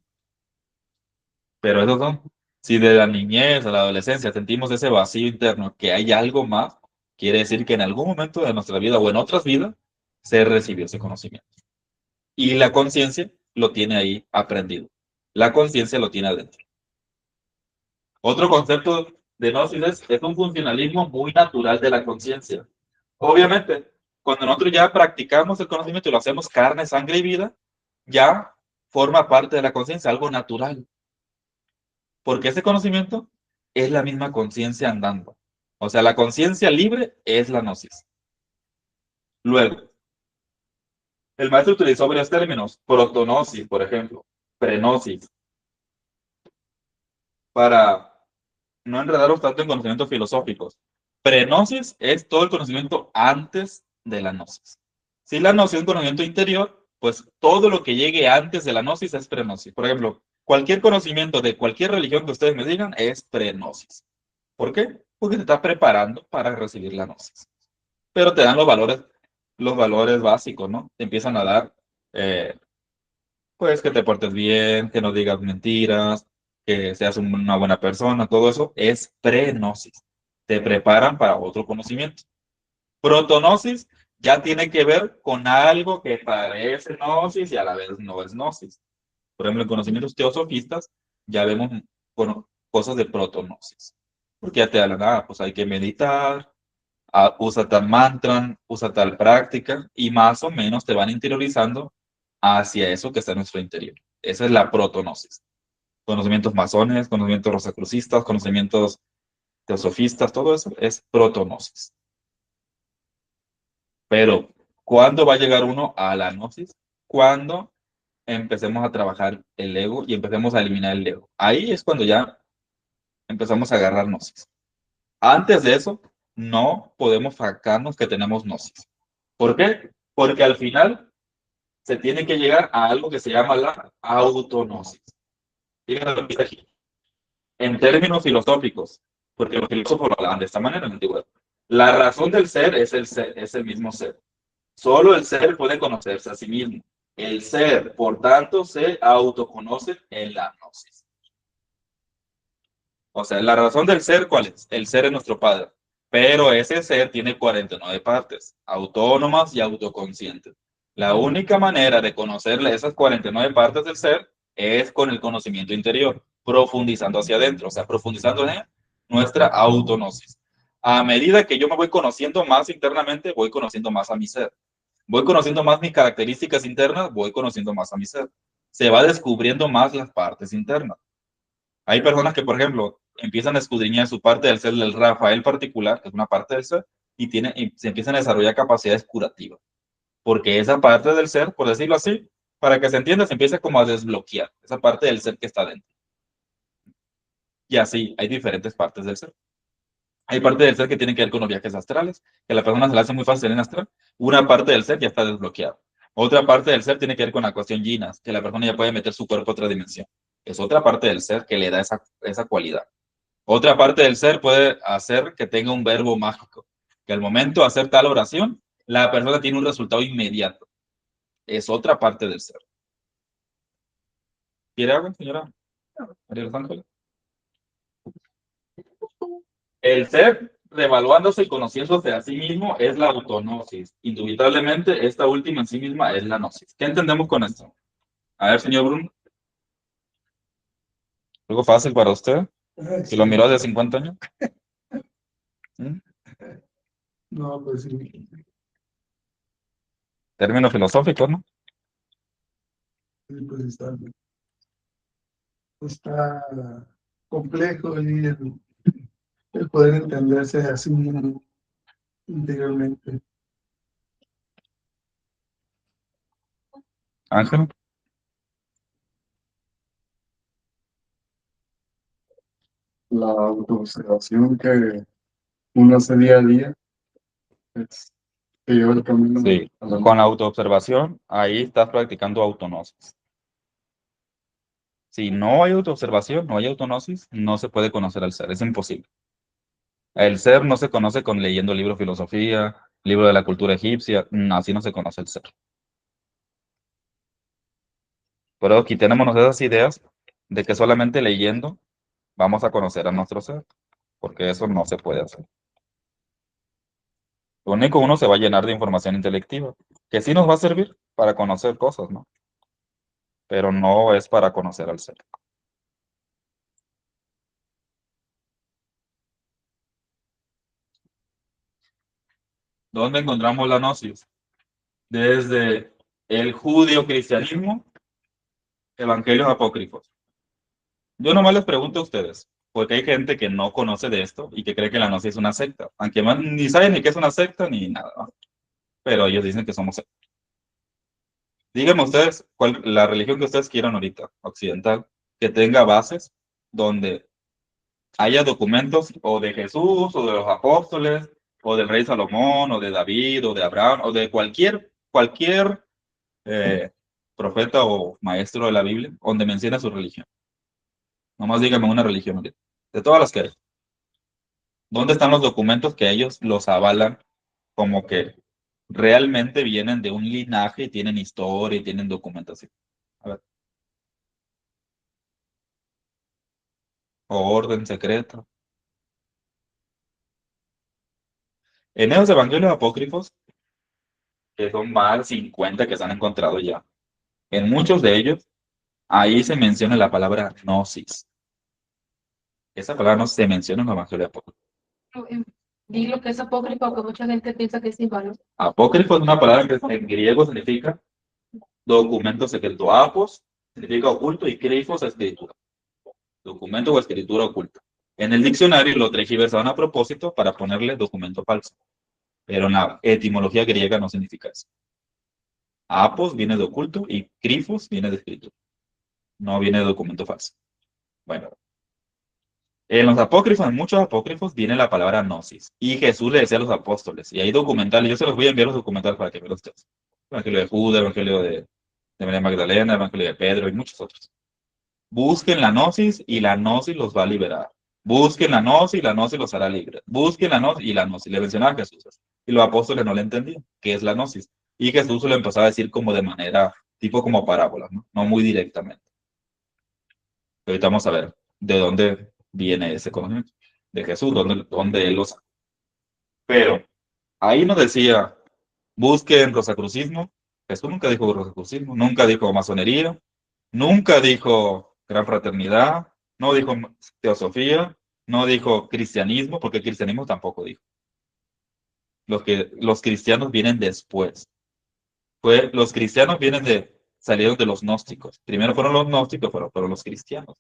Pero eso son, si de la niñez a la adolescencia sentimos ese vacío interno, que hay algo más, quiere decir que en algún momento de nuestra vida o en otras vidas se recibió ese conocimiento. Y la conciencia lo tiene ahí aprendido. La conciencia lo tiene adentro. Otro concepto de gnosis es un funcionalismo muy natural de la conciencia. Obviamente, cuando nosotros ya practicamos el conocimiento y lo hacemos carne, sangre y vida, ya forma parte de la conciencia, algo natural. Porque ese conocimiento es la misma conciencia andando. O sea, la conciencia libre es la gnosis. Luego, el maestro utilizó varios términos, protonosis, por ejemplo, prenosis, para no enredaros tanto en conocimientos filosóficos. Prenosis es todo el conocimiento antes de la gnosis. Si la gnosis es un conocimiento interior, pues todo lo que llegue antes de la gnosis es prenosis. Por ejemplo, cualquier conocimiento de cualquier religión que ustedes me digan es prenosis. ¿Por qué? Porque te está preparando para recibir la gnosis. Pero te dan los valores básicos, ¿no? Te empiezan a dar, pues, que te portes bien, que no digas mentiras, que seas una buena persona, todo eso es prenosis. Te preparan para otro conocimiento. Protonosis ya tiene que ver con algo que parece gnosis y a la vez no es gnosis. Por ejemplo, en conocimientos teosofistas ya vemos cosas de protonosis. Porque ya te hablan, pues hay que meditar, usa tal mantra, usa tal práctica y más o menos te van interiorizando hacia eso que está en nuestro interior. Esa es la protonosis. Conocimientos masones, conocimientos rosacrucistas, conocimientos teosofistas, todo eso es protonosis. Pero, ¿cuándo va a llegar uno a la gnosis? Cuando empecemos a trabajar el ego y empecemos a eliminar el ego. Ahí es cuando ya empezamos a agarrar gnosis. Antes de eso, no podemos sacarnos que tenemos gnosis. ¿Por qué? Porque al final se tiene que llegar a algo que se llama la autognosis. Fíjense lo que dice aquí. En términos filosóficos, porque los filósofos lo hablaban de esta manera en la antigüedad. La razón del ser, es el mismo ser. Solo el ser puede conocerse a sí mismo. El ser, por tanto, se autoconoce en la gnosis. O sea, la razón del ser, ¿cuál es? El ser es nuestro Padre. Pero ese ser tiene 49 partes, autónomas y autoconscientes. La única manera de conocerle esas 49 partes del ser es con el conocimiento interior, profundizando hacia adentro, o sea, profundizando en nuestra autognosis. A medida que yo me voy conociendo más internamente, voy conociendo más a mi ser. Voy conociendo más mis características internas, voy conociendo más a mi ser. Se va descubriendo más las partes internas. Hay personas que, por ejemplo, empiezan a escudriñar su parte del ser del Rafael particular, que es una parte del ser, y se empiezan a desarrollar capacidades curativas. Porque esa parte del ser, por decirlo así, para que se entienda, se empieza como a desbloquear, esa parte del ser que está dentro. Y así, hay diferentes partes del ser. Hay parte del ser que tiene que ver con los viajes astrales, que a la persona se le hace muy fácil en astral. Una parte del ser ya está desbloqueada. Otra parte del ser tiene que ver con la cuestión yinas, que la persona ya puede meter su cuerpo a otra dimensión. Es otra parte del ser que le da esa cualidad. Otra parte del ser puede hacer que tenga un verbo mágico, que al momento de hacer tal oración, la persona tiene un resultado inmediato. Es otra parte del ser. ¿Quiere algo, señora María Los Ángeles? El ser, revaluándose y conociéndose a sí mismo, es la autognosis. Indubitablemente, esta última en sí misma es la gnosis. ¿Qué entendemos con esto? A ver, señor Bruno. ¿Algo fácil para usted? ¿Que lo miró hace 50 años? ¿Mm? No, pues sí, Términos filosóficos, ¿no? pues está complejo y el poder entenderse así interiormente. Ángel. La autoobservación que uno hace día a día es que lleva el camino Sí, a la con la autoobservación, ahí estás practicando autognosis. Si no hay autoobservación, no hay autognosis, no se puede conocer al ser, es imposible. El ser no se conoce con leyendo libros de filosofía, libro de la cultura egipcia, no, así no se conoce el ser. Pero quitémonos esas ideas de que solamente leyendo vamos a conocer a nuestro ser, porque eso no se puede hacer. Lo único uno se va a llenar de información intelectiva, que sí nos va a servir para conocer cosas, ¿no? Pero no es para conocer al ser. ¿Dónde encontramos la gnosis? Desde el judío-cristianismo, evangelios apócrifos. Yo nomás les pregunto a ustedes, porque hay gente que no conoce de esto y que cree que la gnosis es una secta, aunque ni saben ni qué es una secta ni nada, ¿no? Pero ellos dicen que somos secta. Díganme ustedes la religión que ustedes quieran ahorita, occidental, que tenga bases donde haya documentos o de Jesús o de los apóstoles o del rey Salomón o de David o de Abraham o de cualquier profeta o maestro de la Biblia donde menciona su religión. Nomás díganme una religión ahorita, de todas las que hay. ¿Dónde están los documentos que ellos los avalan como que realmente vienen de un linaje y tienen historia y tienen documentación? A ver. O orden secreta. En esos evangelios apócrifos, que son más de 50 que se han encontrado ya, en muchos de ellos, ahí se menciona la palabra gnosis. Esa palabra no se menciona en los evangelios apócrifos. Di lo que es apócrifo, que mucha gente piensa que es igual. Apócrifo es una palabra que en griego significa documento secreto. Apos significa oculto y crifos escritura. Documento o escritura oculta. En el diccionario lo tergiversaban a propósito para ponerle documento falso. Pero en la etimología griega no significa eso. Apos viene de oculto y crifos viene de escritura. No viene de documento falso. Bueno. En los apócrifos, en muchos apócrifos, viene la palabra gnosis. Y Jesús le decía a los apóstoles. Y hay documentales, yo se los voy a enviar los documentales para que vean ustedes. Evangelio de Judas, Evangelio de María Magdalena, Evangelio de Pedro y muchos otros. Busquen la gnosis y la gnosis los va a liberar. Busquen la gnosis y la gnosis los hará libres. Busquen la gnosis y la gnosis. Le mencionaba a Jesús. Y los apóstoles no le entendían qué es la gnosis. Y Jesús se lo empezaba a decir como de manera, tipo como parábolas, ¿no? No muy directamente. Ahorita vamos a ver de dónde viene ese conocimiento. De Jesús, dónde él lo saca. Pero ahí nos decía, busquen rosacrucismo. Jesús nunca dijo rosacrucismo, nunca dijo masonería, nunca dijo gran fraternidad, no dijo teosofía, no dijo cristianismo, porque el cristianismo tampoco dijo. Los cristianos vienen después. Los cristianos salieron de los gnósticos. Primero fueron los gnósticos, fueron los cristianos.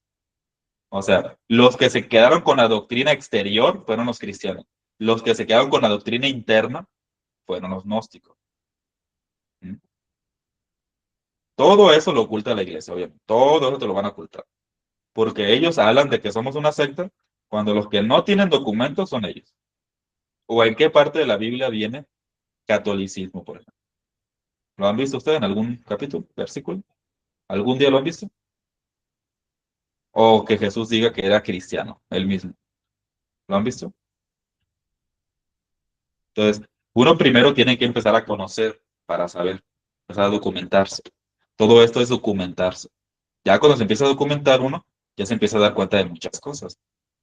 O sea, los que se quedaron con la doctrina exterior fueron los cristianos. Los que se quedaron con la doctrina interna fueron los gnósticos. ¿Mm? Todo eso lo oculta la iglesia, obviamente. Todo eso te lo van a ocultar. Porque ellos hablan de que somos una secta cuando los que no tienen documentos son ellos. ¿O en qué parte de la Biblia viene catolicismo, por ejemplo? ¿Lo han visto ustedes en algún capítulo, versículo? ¿Algún día lo han visto? O que Jesús diga que era cristiano, él mismo. ¿Lo han visto? Entonces, uno primero tiene que empezar a conocer para saber, empezar a documentarse. Todo esto es documentarse. Ya cuando se empieza a documentar uno, ya se empieza a dar cuenta de muchas cosas,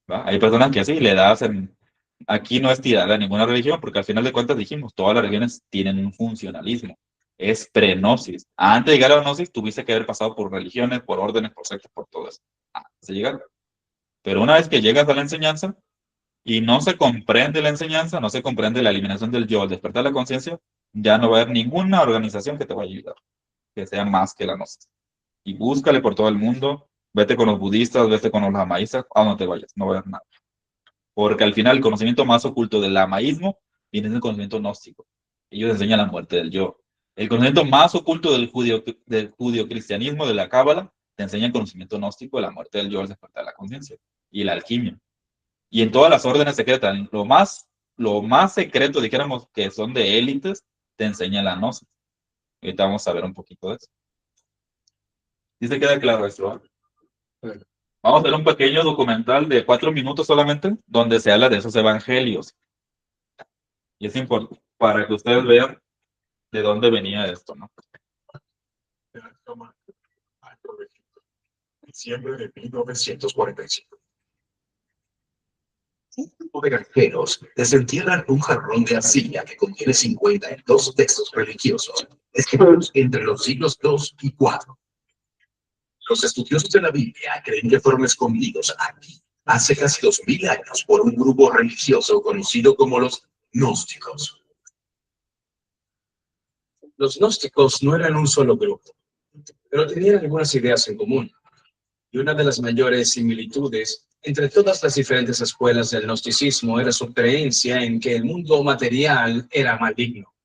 ¿va? Hay personas que así le hacen. Aquí no es tirada a ninguna religión, porque al final de cuentas dijimos, todas las religiones tienen un funcionalismo. Es pre-gnosis. Antes de llegar a la gnosis, tuviste que haber pasado por religiones, por órdenes, por sectas, por todo eso. Antes de llegar. Pero una vez que llegas a la enseñanza y no se comprende la enseñanza, no se comprende la eliminación del yo, el despertar la conciencia, ya no va a haber ninguna organización que te vaya a ayudar, que sea más que la gnosis. Y búscale por todo el mundo, vete con los budistas, vete con los lamaístas, a donde te vayas, no va a haber nada. Porque al final el conocimiento más oculto del lamaísmo viene del conocimiento gnóstico. Ellos enseñan la muerte del yo. El conocimiento más oculto del judío-cristianismo, de la cábala, te enseña el conocimiento gnóstico de la muerte del yo, el despertar de la conciencia y la alquimia. Y en todas las órdenes secretas, lo más secreto, dijéramos, que son de élites, te enseña la gnosis. Ahorita vamos a ver un poquito de eso. ¿Sí se queda claro esto? Vamos a ver un pequeño documental de 4 minutos solamente, donde se habla de esos evangelios. Y es importante para que ustedes vean de dónde venía esto, ¿no? Diciembre de 1945. Un grupo de granjeros desentierran un jarrón de arcilla que contiene 52 textos religiosos, escritos entre los siglos II y IV. Los estudiosos de la Biblia creen que fueron escondidos aquí hace casi 2000 años por un grupo religioso conocido como los gnósticos. Los gnósticos no eran un solo grupo, pero tenían algunas ideas en común. Y una de las mayores similitudes entre todas las diferentes escuelas del gnosticismo era su creencia en que el mundo material era maligno.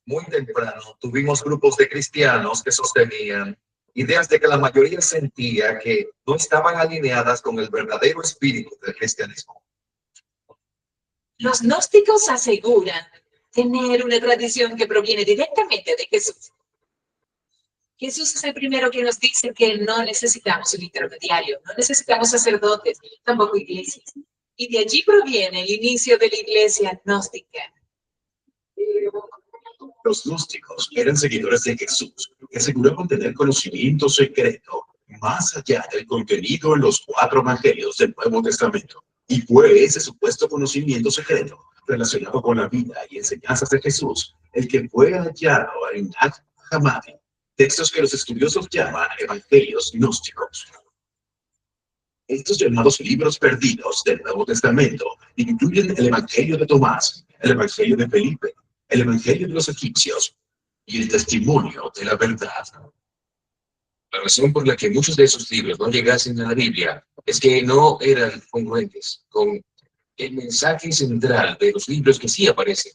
Muy temprano tuvimos grupos de cristianos que sostenían ideas de que la mayoría sentía que no estaban alineadas con el verdadero espíritu del cristianismo. Los gnósticos aseguran tener una tradición que proviene directamente de Jesús. Jesús es el primero que nos dice que no necesitamos un intermediario, no necesitamos sacerdotes, tampoco iglesias. Y de allí proviene el inicio de la iglesia gnóstica. Los gnósticos eran seguidores de Jesús que aseguraban tener conocimiento secreto más allá del contenido en los 4 evangelios del Nuevo Testamento. Y fue ese supuesto conocimiento secreto relacionado con la vida y enseñanzas de Jesús el que fue hallado en Nag Hammadi, textos que los estudiosos llaman evangelios gnósticos. Estos llamados libros perdidos del Nuevo Testamento incluyen el Evangelio de Tomás, el Evangelio de Felipe, el Evangelio de los egipcios y el testimonio de la verdad. La razón por la que muchos de esos libros no llegasen a la Biblia es que no eran congruentes con el mensaje central de los libros que sí aparecen.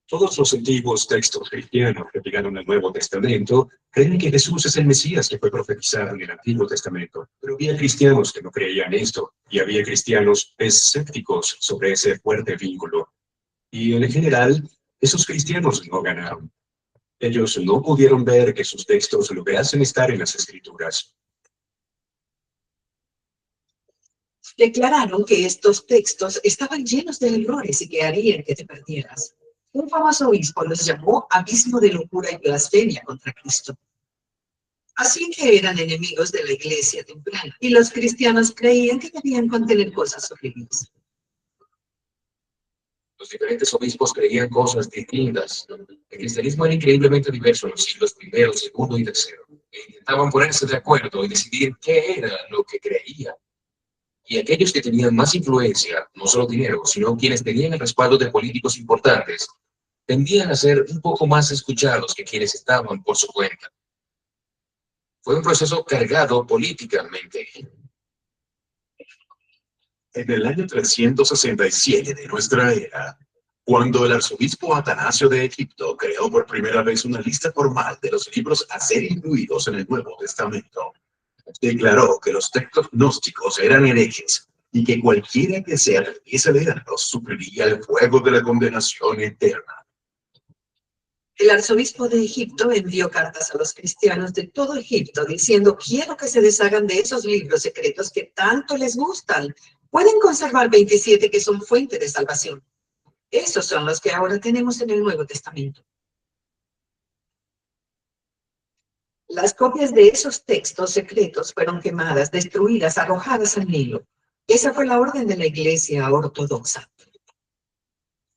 Todos los antiguos textos cristianos que llegaron al Nuevo Testamento creen que Jesús es el Mesías que fue profetizado en el Antiguo Testamento. Pero había cristianos que no creían esto y había cristianos escépticos sobre ese fuerte vínculo. Y en general, esos cristianos no ganaron. Ellos no pudieron ver que sus textos lograsen estar en las Escrituras. Declararon que estos textos estaban llenos de errores y que harían que te perdieras. Un famoso obispo los llamó abismo de locura y blasfemia contra Cristo. Así que eran enemigos de la iglesia temprana y los cristianos creían que debían contener cosas horribles. Los diferentes obispos creían cosas distintas. El cristianismo era increíblemente diverso en los siglos primero, segundo y tercero. E intentaban ponerse de acuerdo y decidir qué era lo que creían. Y aquellos que tenían más influencia, no solo dinero, sino quienes tenían el respaldo de políticos importantes, tendían a ser un poco más escuchados que quienes estaban por su cuenta. Fue un proceso cargado políticamente. En el año 367 de nuestra era, cuando el arzobispo Atanasio de Egipto creó por primera vez una lista formal de los libros a ser incluidos en el Nuevo Testamento, declaró que los textos gnósticos eran herejes y que cualquiera que se atreviese a leerlos sufriría el fuego de la condenación eterna. El arzobispo de Egipto envió cartas a los cristianos de todo Egipto diciendo: quiero que se deshagan de esos libros secretos que tanto les gustan. Pueden conservar 27 que son fuente de salvación. Esos son los que ahora tenemos en el Nuevo Testamento. Las copias de esos textos secretos fueron quemadas, destruidas, arrojadas al Nilo. Esa fue la orden de la Iglesia ortodoxa.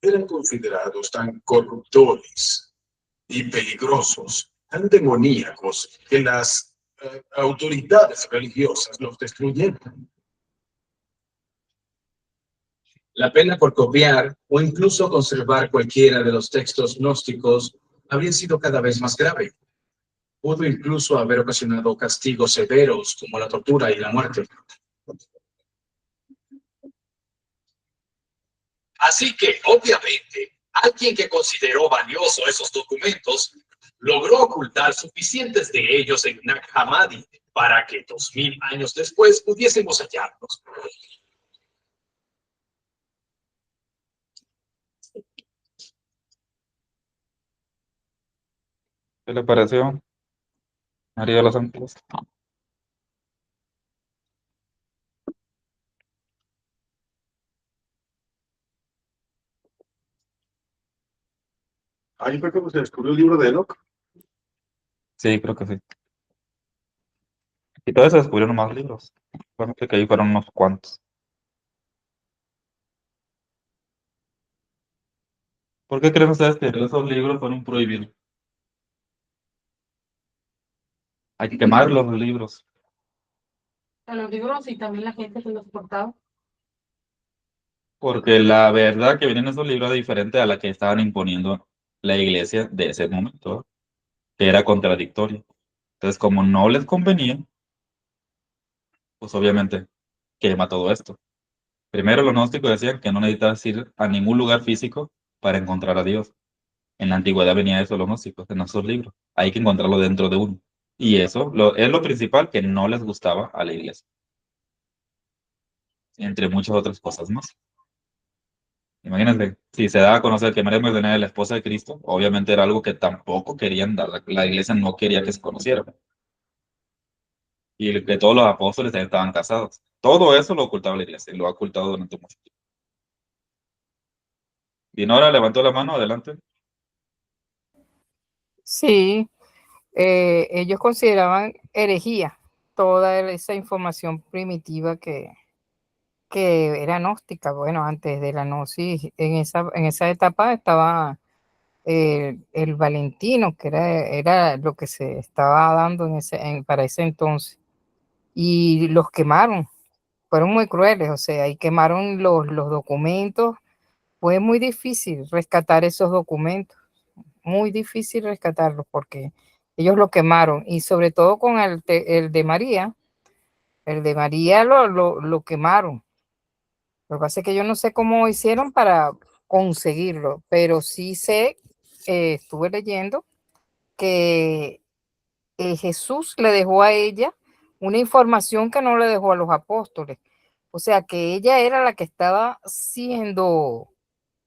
Eran considerados tan corruptores y peligrosos, tan demoníacos, que las autoridades religiosas los destruyeron. La pena por copiar o incluso conservar cualquiera de los textos gnósticos habría sido cada vez más grave. Pudo incluso haber ocasionado castigos severos como la tortura y la muerte. Así que, obviamente, alguien que consideró valioso esos documentos logró ocultar suficientes de ellos en Nag Hammadi para que 2000 años después pudiésemos hallarlos. ¿Qué le pareció? María de los Ángeles. Ahí fue cuando se descubrió el libro de Enoch. Sí, creo que sí. Y todavía se descubrieron más libros. Bueno, que ahí fueron unos cuantos. ¿Por qué creen ustedes que esos libros fueron prohibidos? Hay que quemar los libros. A los libros y también la gente que los portaba. Porque la verdad que viene en esos libros es diferente a la que estaban imponiendo la iglesia de ese momento, que era contradictoria. Entonces, como no les convenía, pues obviamente quema todo esto. Primero, los gnósticos decían que no necesitas ir a ningún lugar físico para encontrar a Dios. En la antigüedad venía eso los gnósticos, en esos libros. Hay que encontrarlo dentro de uno. Y eso es lo principal que no les gustaba a la iglesia, entre muchas otras cosas más. Imagínate, si se daba a conocer que María Magdalena era la esposa de Cristo, obviamente era algo que tampoco querían dar. La iglesia no quería que se conociera. Y que todos los apóstoles también estaban casados. Todo eso lo ocultaba la iglesia y lo ha ocultado durante mucho tiempo. Dinora levantó la mano, adelante. Sí, ellos consideraban herejía toda esa información primitiva que era gnóstica. Bueno, antes de la gnosis, en esa etapa estaba el Valentino, que era lo que se estaba dando para ese entonces. Y los quemaron, fueron muy crueles, o sea, y quemaron los documentos. Fue muy difícil rescatar esos documentos, muy difícil rescatarlos porque ellos lo quemaron, y sobre todo con el de María. El de María lo quemaron. Lo que pasa es que yo no sé cómo hicieron para conseguirlo, pero sí sé, estuve leyendo que Jesús le dejó a ella una información que no le dejó a los apóstoles. O sea, que ella era la que estaba siendo,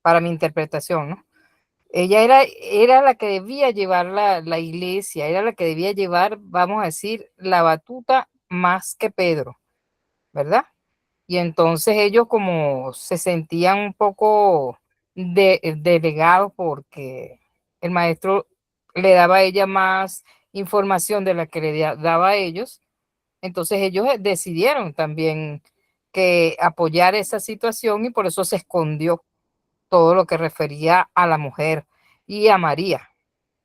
para mi interpretación, ¿no? Ella era la que debía llevar la iglesia, era la que debía llevar, vamos a decir, la batuta más que Pedro, ¿verdad? Y entonces ellos como se sentían un poco delegados porque el maestro le daba a ella más información de la que le daba a ellos. Entonces ellos decidieron también que apoyar esa situación, y por eso se escondió todo lo que refería a la mujer y a María.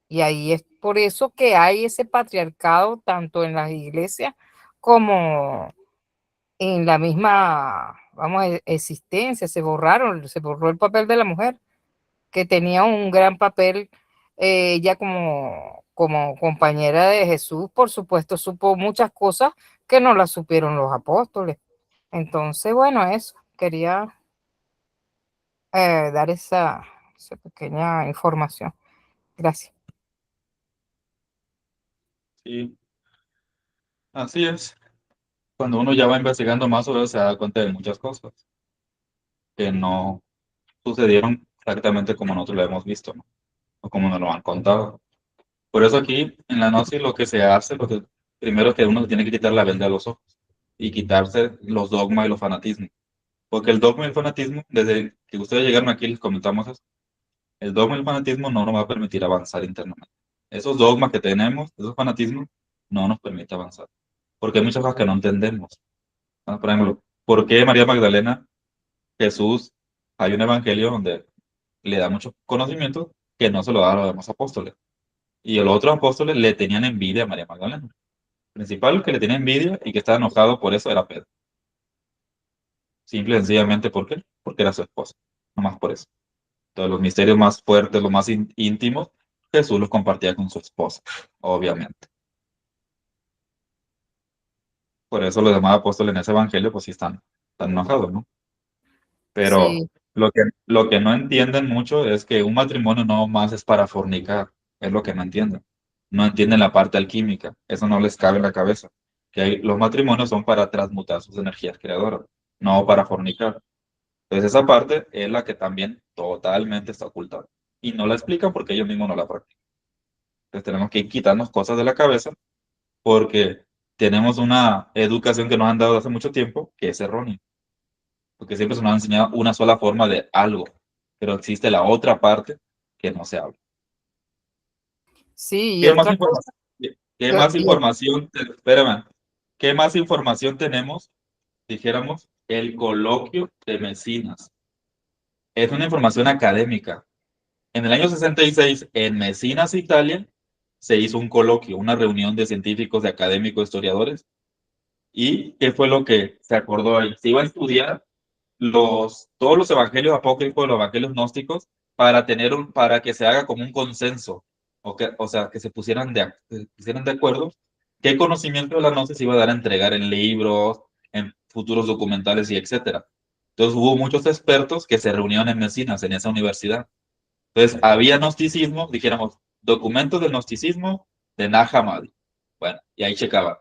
Y ahí es por eso que hay ese patriarcado tanto en las iglesias como en la misma, vamos, existencia. Se borró el papel de la mujer, que tenía un gran papel. Ella como compañera de Jesús, por supuesto, supo muchas cosas que no las supieron los apóstoles. Entonces, bueno, eso, quería dar esa pequeña información. Gracias. Sí, así es. Cuando uno ya va investigando más sobre eso, se da cuenta de muchas cosas que no sucedieron exactamente como nosotros lo hemos visto, ¿no? O como nos lo han contado. Por eso aquí, en la gnosis, lo que se hace, primero que uno tiene que quitar la venda de los ojos y quitarse los dogmas y los fanatismos. Porque el dogma y el fanatismo, desde que ustedes llegaron aquí, les comentamos eso, el dogma y el fanatismo no nos va a permitir avanzar internamente. Esos dogmas que tenemos, esos fanatismos, no nos permite avanzar. Porque hay muchas cosas que no entendemos. ¿No? Por ejemplo, ¿por qué María Magdalena, Jesús, hay un evangelio donde le da muchos conocimientos que no se lo da a los demás apóstoles? Y los otros apóstoles le tenían envidia a María Magdalena. El principal que le tenía envidia y que estaba enojado por eso era Pedro. Simple y sencillamente, ¿por qué? Porque era su esposa. No más por eso. Entonces, los misterios más fuertes, los más íntimos, Jesús los compartía con su esposa, obviamente. Por eso los demás apóstoles en ese evangelio, pues sí están enojados, ¿no? Pero Sí, lo que no entienden mucho es que un matrimonio no más es para fornicar. Es lo que no entienden. No entienden la parte alquímica. Eso no les cabe en la cabeza. Los matrimonios son para transmutar sus energías creadoras, no para fornicar. Entonces esa parte es la que también totalmente está ocultada. Y no la explican porque ellos mismos no la practican. Entonces tenemos que quitarnos cosas de la cabeza porque tenemos una educación que nos han dado hace mucho tiempo que es errónea. Porque siempre se nos ha enseñado una sola forma de algo, pero existe la otra parte que no se habla. sí, y ¿Qué más otra cosa, información? ¿Qué más y ot- información? Espérame. ¿Qué más información tenemos? Dijéramos, el coloquio de Mesinas. Es una información académica. En el año 66, en Mesinas, Italia, se hizo un coloquio, una reunión de científicos, de académicos, historiadores. ¿Y qué fue lo que se acordó ahí? Se iba a estudiar todos los evangelios apócrifos, los evangelios gnósticos, para que se haga como un consenso, o sea, que se pusieran de acuerdo qué conocimiento de la gnosis se iba a dar a entregar en libros, en futuros documentales y etcétera. Entonces hubo muchos expertos que se reunieron en Mesinas, en esa universidad. Entonces había gnosticismo, dijéramos, documentos del gnosticismo de Nag Hammadi. Bueno, y ahí checaban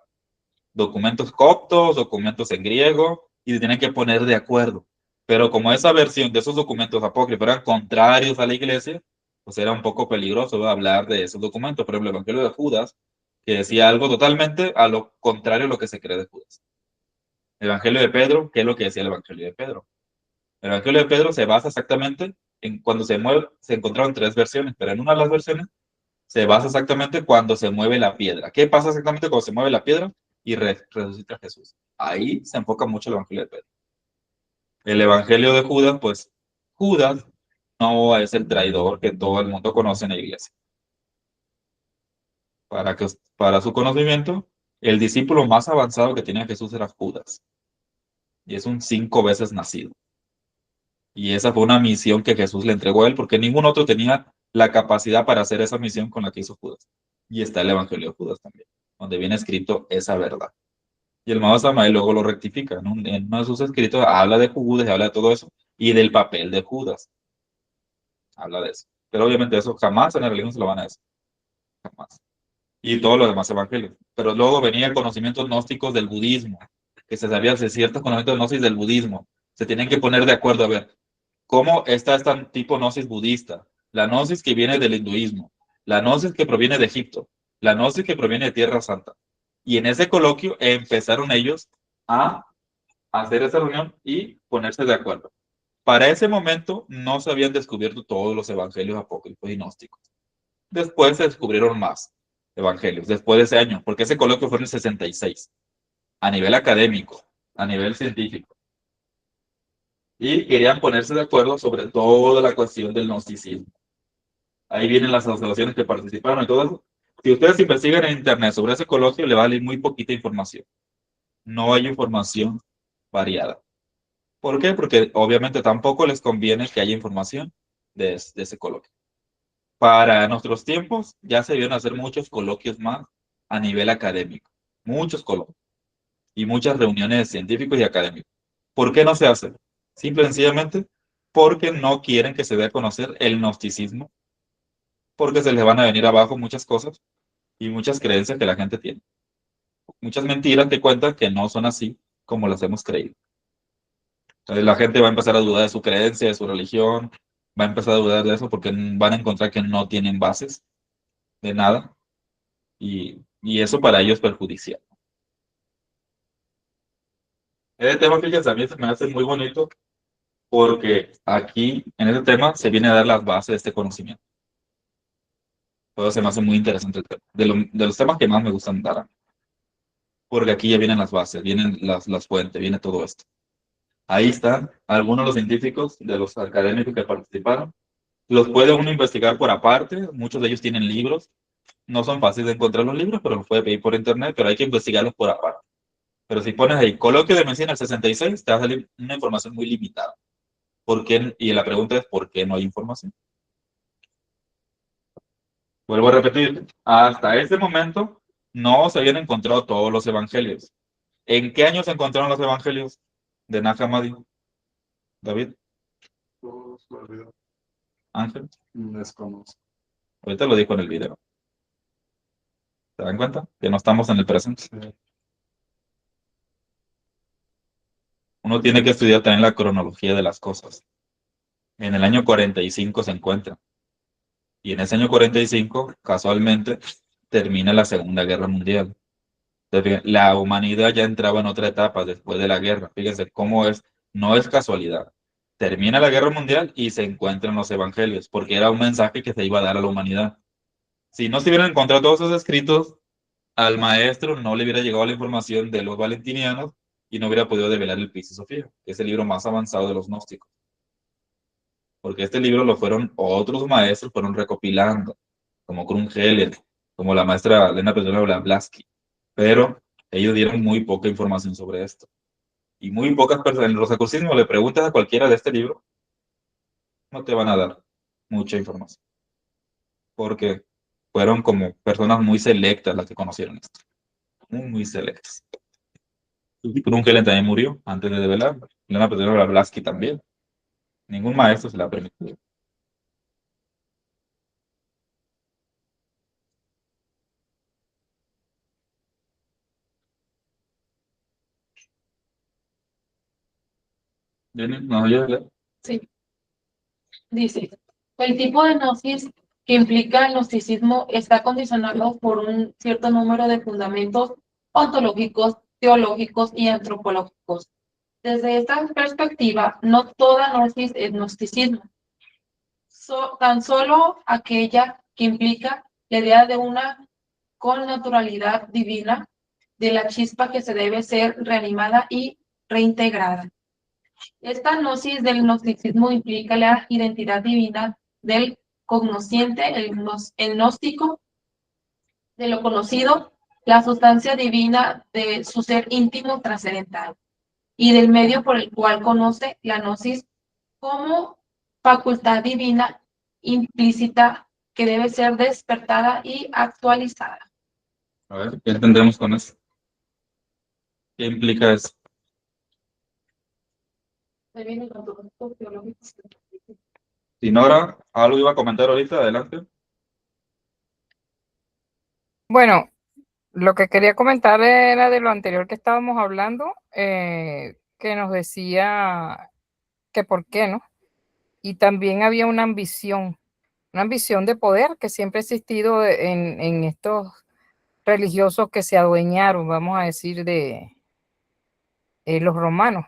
documentos coptos, documentos en griego, y se tienen que poner de acuerdo. Pero como esa versión de esos documentos apócrifos eran contrarios a la iglesia, pues era un poco peligroso, ¿no?, hablar de esos documentos. Por ejemplo, el Evangelio de Judas, que decía algo totalmente a lo contrario a lo que se cree de Judas. El Evangelio de Pedro, ¿qué es lo que decía el Evangelio de Pedro? El Evangelio de Pedro se basa exactamente en cuando se encontraron tres versiones, pero en una de las versiones se basa exactamente cuando se mueve la piedra. ¿Qué pasa exactamente cuando se mueve la piedra y resucita a Jesús? Ahí se enfoca mucho el Evangelio de Pedro. El Evangelio de Judas, pues Judas no es el traidor que todo el mundo conoce en la iglesia. Para su conocimiento, el discípulo más avanzado que tenía Jesús era Judas. Y es un 5 veces nacido. Y esa fue una misión que Jesús le entregó a él, porque ningún otro tenía la capacidad para hacer esa misión con la que hizo Judas. Y está el Evangelio de Judas también, donde viene escrito esa verdad. Y el Mahatma Samael luego lo rectifica. En uno de sus escritos habla de Judas, habla de todo eso, y del papel de Judas. Habla de eso. Pero obviamente eso jamás en la religión se lo van a decir. Jamás. Y todos los demás evangelios. Pero luego venía el conocimiento gnóstico del budismo, que se sabía de ciertos conocimientos gnosis del budismo. Se tienen que poner de acuerdo a ver cómo está este tipo gnosis budista, la gnosis que viene del hinduismo, la gnosis que proviene de Egipto, la gnosis que proviene de Tierra Santa. Y en ese coloquio empezaron ellos a hacer esa reunión y ponerse de acuerdo. Para ese momento no se habían descubierto todos los evangelios apócrifos y gnósticos. Después se descubrieron más evangelios, después de ese año, porque ese coloquio fue en el 66, a nivel académico, a nivel científico. Y querían ponerse de acuerdo sobre toda la cuestión del gnosticismo. Ahí vienen las asociaciones que participaron y todo eso. Si ustedes investigan en internet sobre ese coloquio, le va a dar muy poquita información. No hay información variada. ¿Por qué? Porque obviamente tampoco les conviene que haya información de ese coloquio. Para nuestros tiempos ya se vieron hacer muchos coloquios más a nivel académico. Muchos coloquios. Y muchas reuniones científicos y académicos. ¿Por qué no se hacen? Simple y sencillamente porque no quieren que se dé a conocer el gnosticismo, porque se les van a venir abajo muchas cosas y muchas creencias que la gente tiene. Muchas mentiras que cuentan que no son así como las hemos creído. Entonces la gente va a empezar a dudar de su creencia, de su religión, va a empezar a dudar de eso porque van a encontrar que no tienen bases de nada y eso para ellos es perjudicial. Ese tema, fíjense, a mí se me hace muy bonito porque aquí, en este tema, se viene a dar las bases de este conocimiento. Todo se me hace muy interesante el tema. De los temas que más me gustan dar. Porque aquí ya vienen las bases, vienen las fuentes, viene todo esto. Ahí están algunos de los científicos, de los académicos que participaron. Los puede uno investigar por aparte. Muchos de ellos tienen libros. No son fáciles de encontrar los libros, pero los puede pedir por internet, pero hay que investigarlos por aparte. Pero si pones ahí coloquio de medicina el 66, te va a salir una información muy limitada. ¿Por qué? Y la pregunta es, ¿por qué no hay información? Vuelvo a repetir, hasta ese momento no se habían encontrado todos los evangelios. ¿En qué año se encontraron los evangelios de Nag Hammadi? David, Ángel, Desconozco. ahorita lo dijo en el video. ¿Se dan cuenta? Que no estamos en el presente. Uno tiene que estudiar también la cronología de las cosas. En el año 45 se encuentra. Y en ese año 45, casualmente, termina la Segunda Guerra Mundial. Entonces, la humanidad ya entraba en otra etapa después de la guerra. Fíjense cómo es, no es casualidad. Termina la Guerra Mundial y se encuentran los evangelios, porque era un mensaje que se iba a dar a la humanidad. Si no se hubieran encontrado todos esos escritos, al maestro no le hubiera llegado la información de los valentinianos y no hubiera podido develar el Piscis Sophia, que es el libro más avanzado de los gnósticos. Porque este libro lo fueron otros maestros, fueron recopilando, como Krumheller, como la maestra Elena Petrovna Blavatsky, pero ellos dieron muy poca información sobre esto. Y muy pocas personas, en el rosacrucismo le preguntas a cualquiera de este libro, no te van a dar mucha información. Porque fueron como personas muy selectas las que conocieron esto. Muy selectas. Brunhelen también murió antes de develar. Elena Petrovna Blavatsky también. Ningún maestro se la permitió. Jenny, ¿nos ayudas a leer? Sí. Dice, el tipo de gnosis que implica el gnosticismo está condicionado por un cierto número de fundamentos ontológicos, teológicos y antropológicos. Desde esta perspectiva, no toda gnosis es gnosticismo. Tan solo aquella que implica la idea de una connaturalidad divina, de la chispa que se debe ser reanimada y reintegrada. Esta gnosis del gnosticismo implica la identidad divina del cognosciente, el gnóstico, de lo conocido, la sustancia divina de su ser íntimo trascendental, y del medio por el cual conoce la gnosis como facultad divina implícita que debe ser despertada y actualizada. A ver, ¿qué entendemos con eso? ¿Qué implica eso? Si Nora, algo iba a comentar ahorita, adelante. Bueno, lo que quería comentar era de lo anterior que estábamos hablando, que nos decía que por qué, ¿no? Y también había una ambición de poder que siempre ha existido en estos religiosos que se adueñaron, vamos a decir, de los romanos,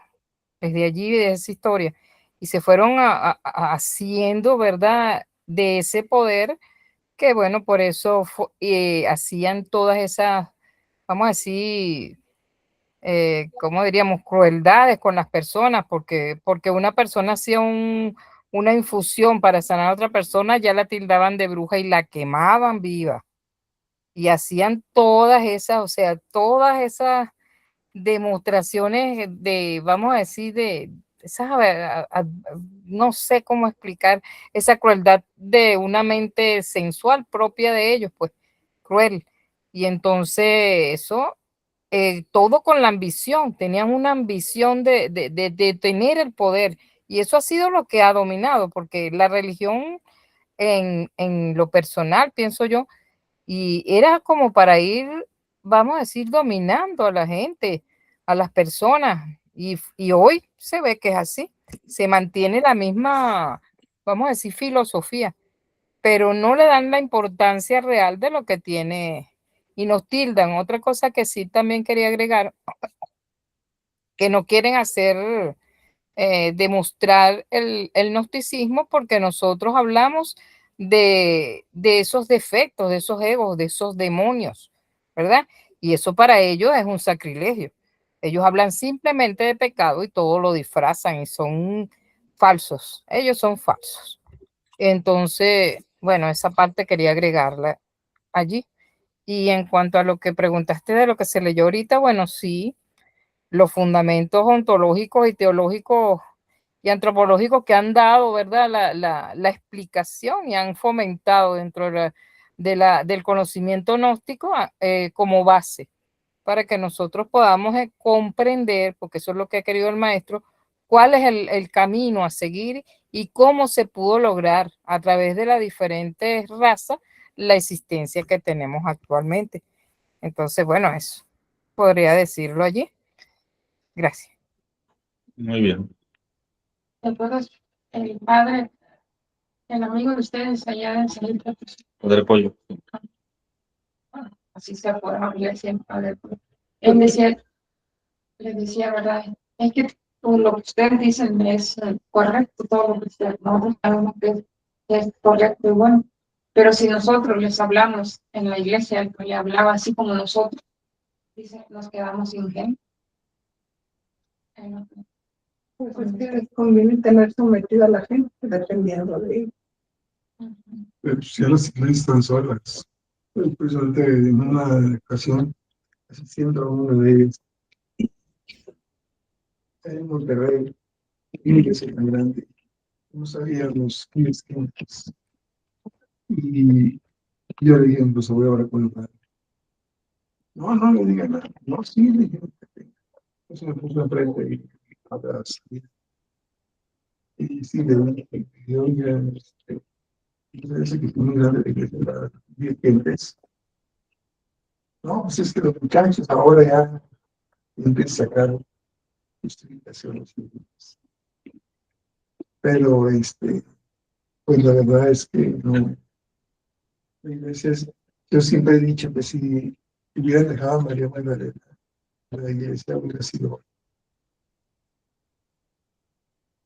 desde allí, de esa historia, y se fueron haciendo, ¿verdad?, de ese poder, que bueno, por eso hacían todas esas, vamos a decir, ¿cómo diríamos?, crueldades con las personas, porque una persona hacía una infusión para sanar a otra persona, ya la tildaban de bruja y la quemaban viva. Y hacían todas esas, o sea, todas esas demostraciones de, vamos a decir, de esas, no sé cómo explicar esa crueldad de una mente sensual propia de ellos, pues, cruel. Y entonces eso, todo con la ambición, tenían una ambición de tener el poder. Y eso ha sido lo que ha dominado, porque la religión en lo personal, pienso yo, y era como para ir, vamos a decir, dominando a la gente, a las personas. Y hoy se ve que es así. Se mantiene la misma, vamos a decir, filosofía, pero no le dan la importancia real de lo que tiene y nos tildan. Otra cosa que sí también quería agregar, que no quieren hacer, demostrar el gnosticismo, porque nosotros hablamos de esos defectos, de esos egos, de esos demonios, ¿verdad? Y eso para ellos es un sacrilegio. Ellos hablan simplemente de pecado y todo lo disfrazan y son falsos. Ellos son falsos. Entonces, bueno, esa parte quería agregarla allí. Y en cuanto a lo que preguntaste de lo que se leyó ahorita, bueno, sí, los fundamentos ontológicos y teológicos y antropológicos que han dado, ¿verdad?, la explicación y han fomentado dentro del conocimiento gnóstico, como base para que nosotros podamos comprender, porque eso es lo que ha querido el maestro, cuál es el camino a seguir y cómo se pudo lograr a través de las diferentes razas la existencia que tenemos actualmente. Entonces, bueno, eso podría decirlo allí. Gracias. Muy bien. Entonces, el padre, el amigo de ustedes allá en Centro, pues, Padre Pollo. así se acuerda, le decía el padre, pues, él decía, le decía, ¿verdad? Es que lo que ustedes dicen es correcto, todo lo que ustedes, nosotros sabemos que es correcto y bueno, pero si nosotros les hablamos en la iglesia, él le hablaba así como nosotros, dice, nos quedamos sin gente. Pues es que conviene tener sometida a la gente dependiendo de ellos. Pues ya las iglesias están solas. Pues ahorita en una ocasión asistiendo a una de ellas, en Monterrey, iglesia tan grande, no sabíamos quiénes gentes. Y yo le dije, pues voy a hablar con el padre. No, no le diga nada. No, sí, le dije. Entonces me puso enfrente y atrás. Y sí, le dije, oiga, parece que es muy grande la iglesia para 10 gentes. No, pues es que los muchachos ahora ya empiezan a sacar justificaciones. Pero, pues la verdad es que no. La iglesia yo siempre he dicho que si hubieran dejado a María Magdalena, la iglesia hubiera sido.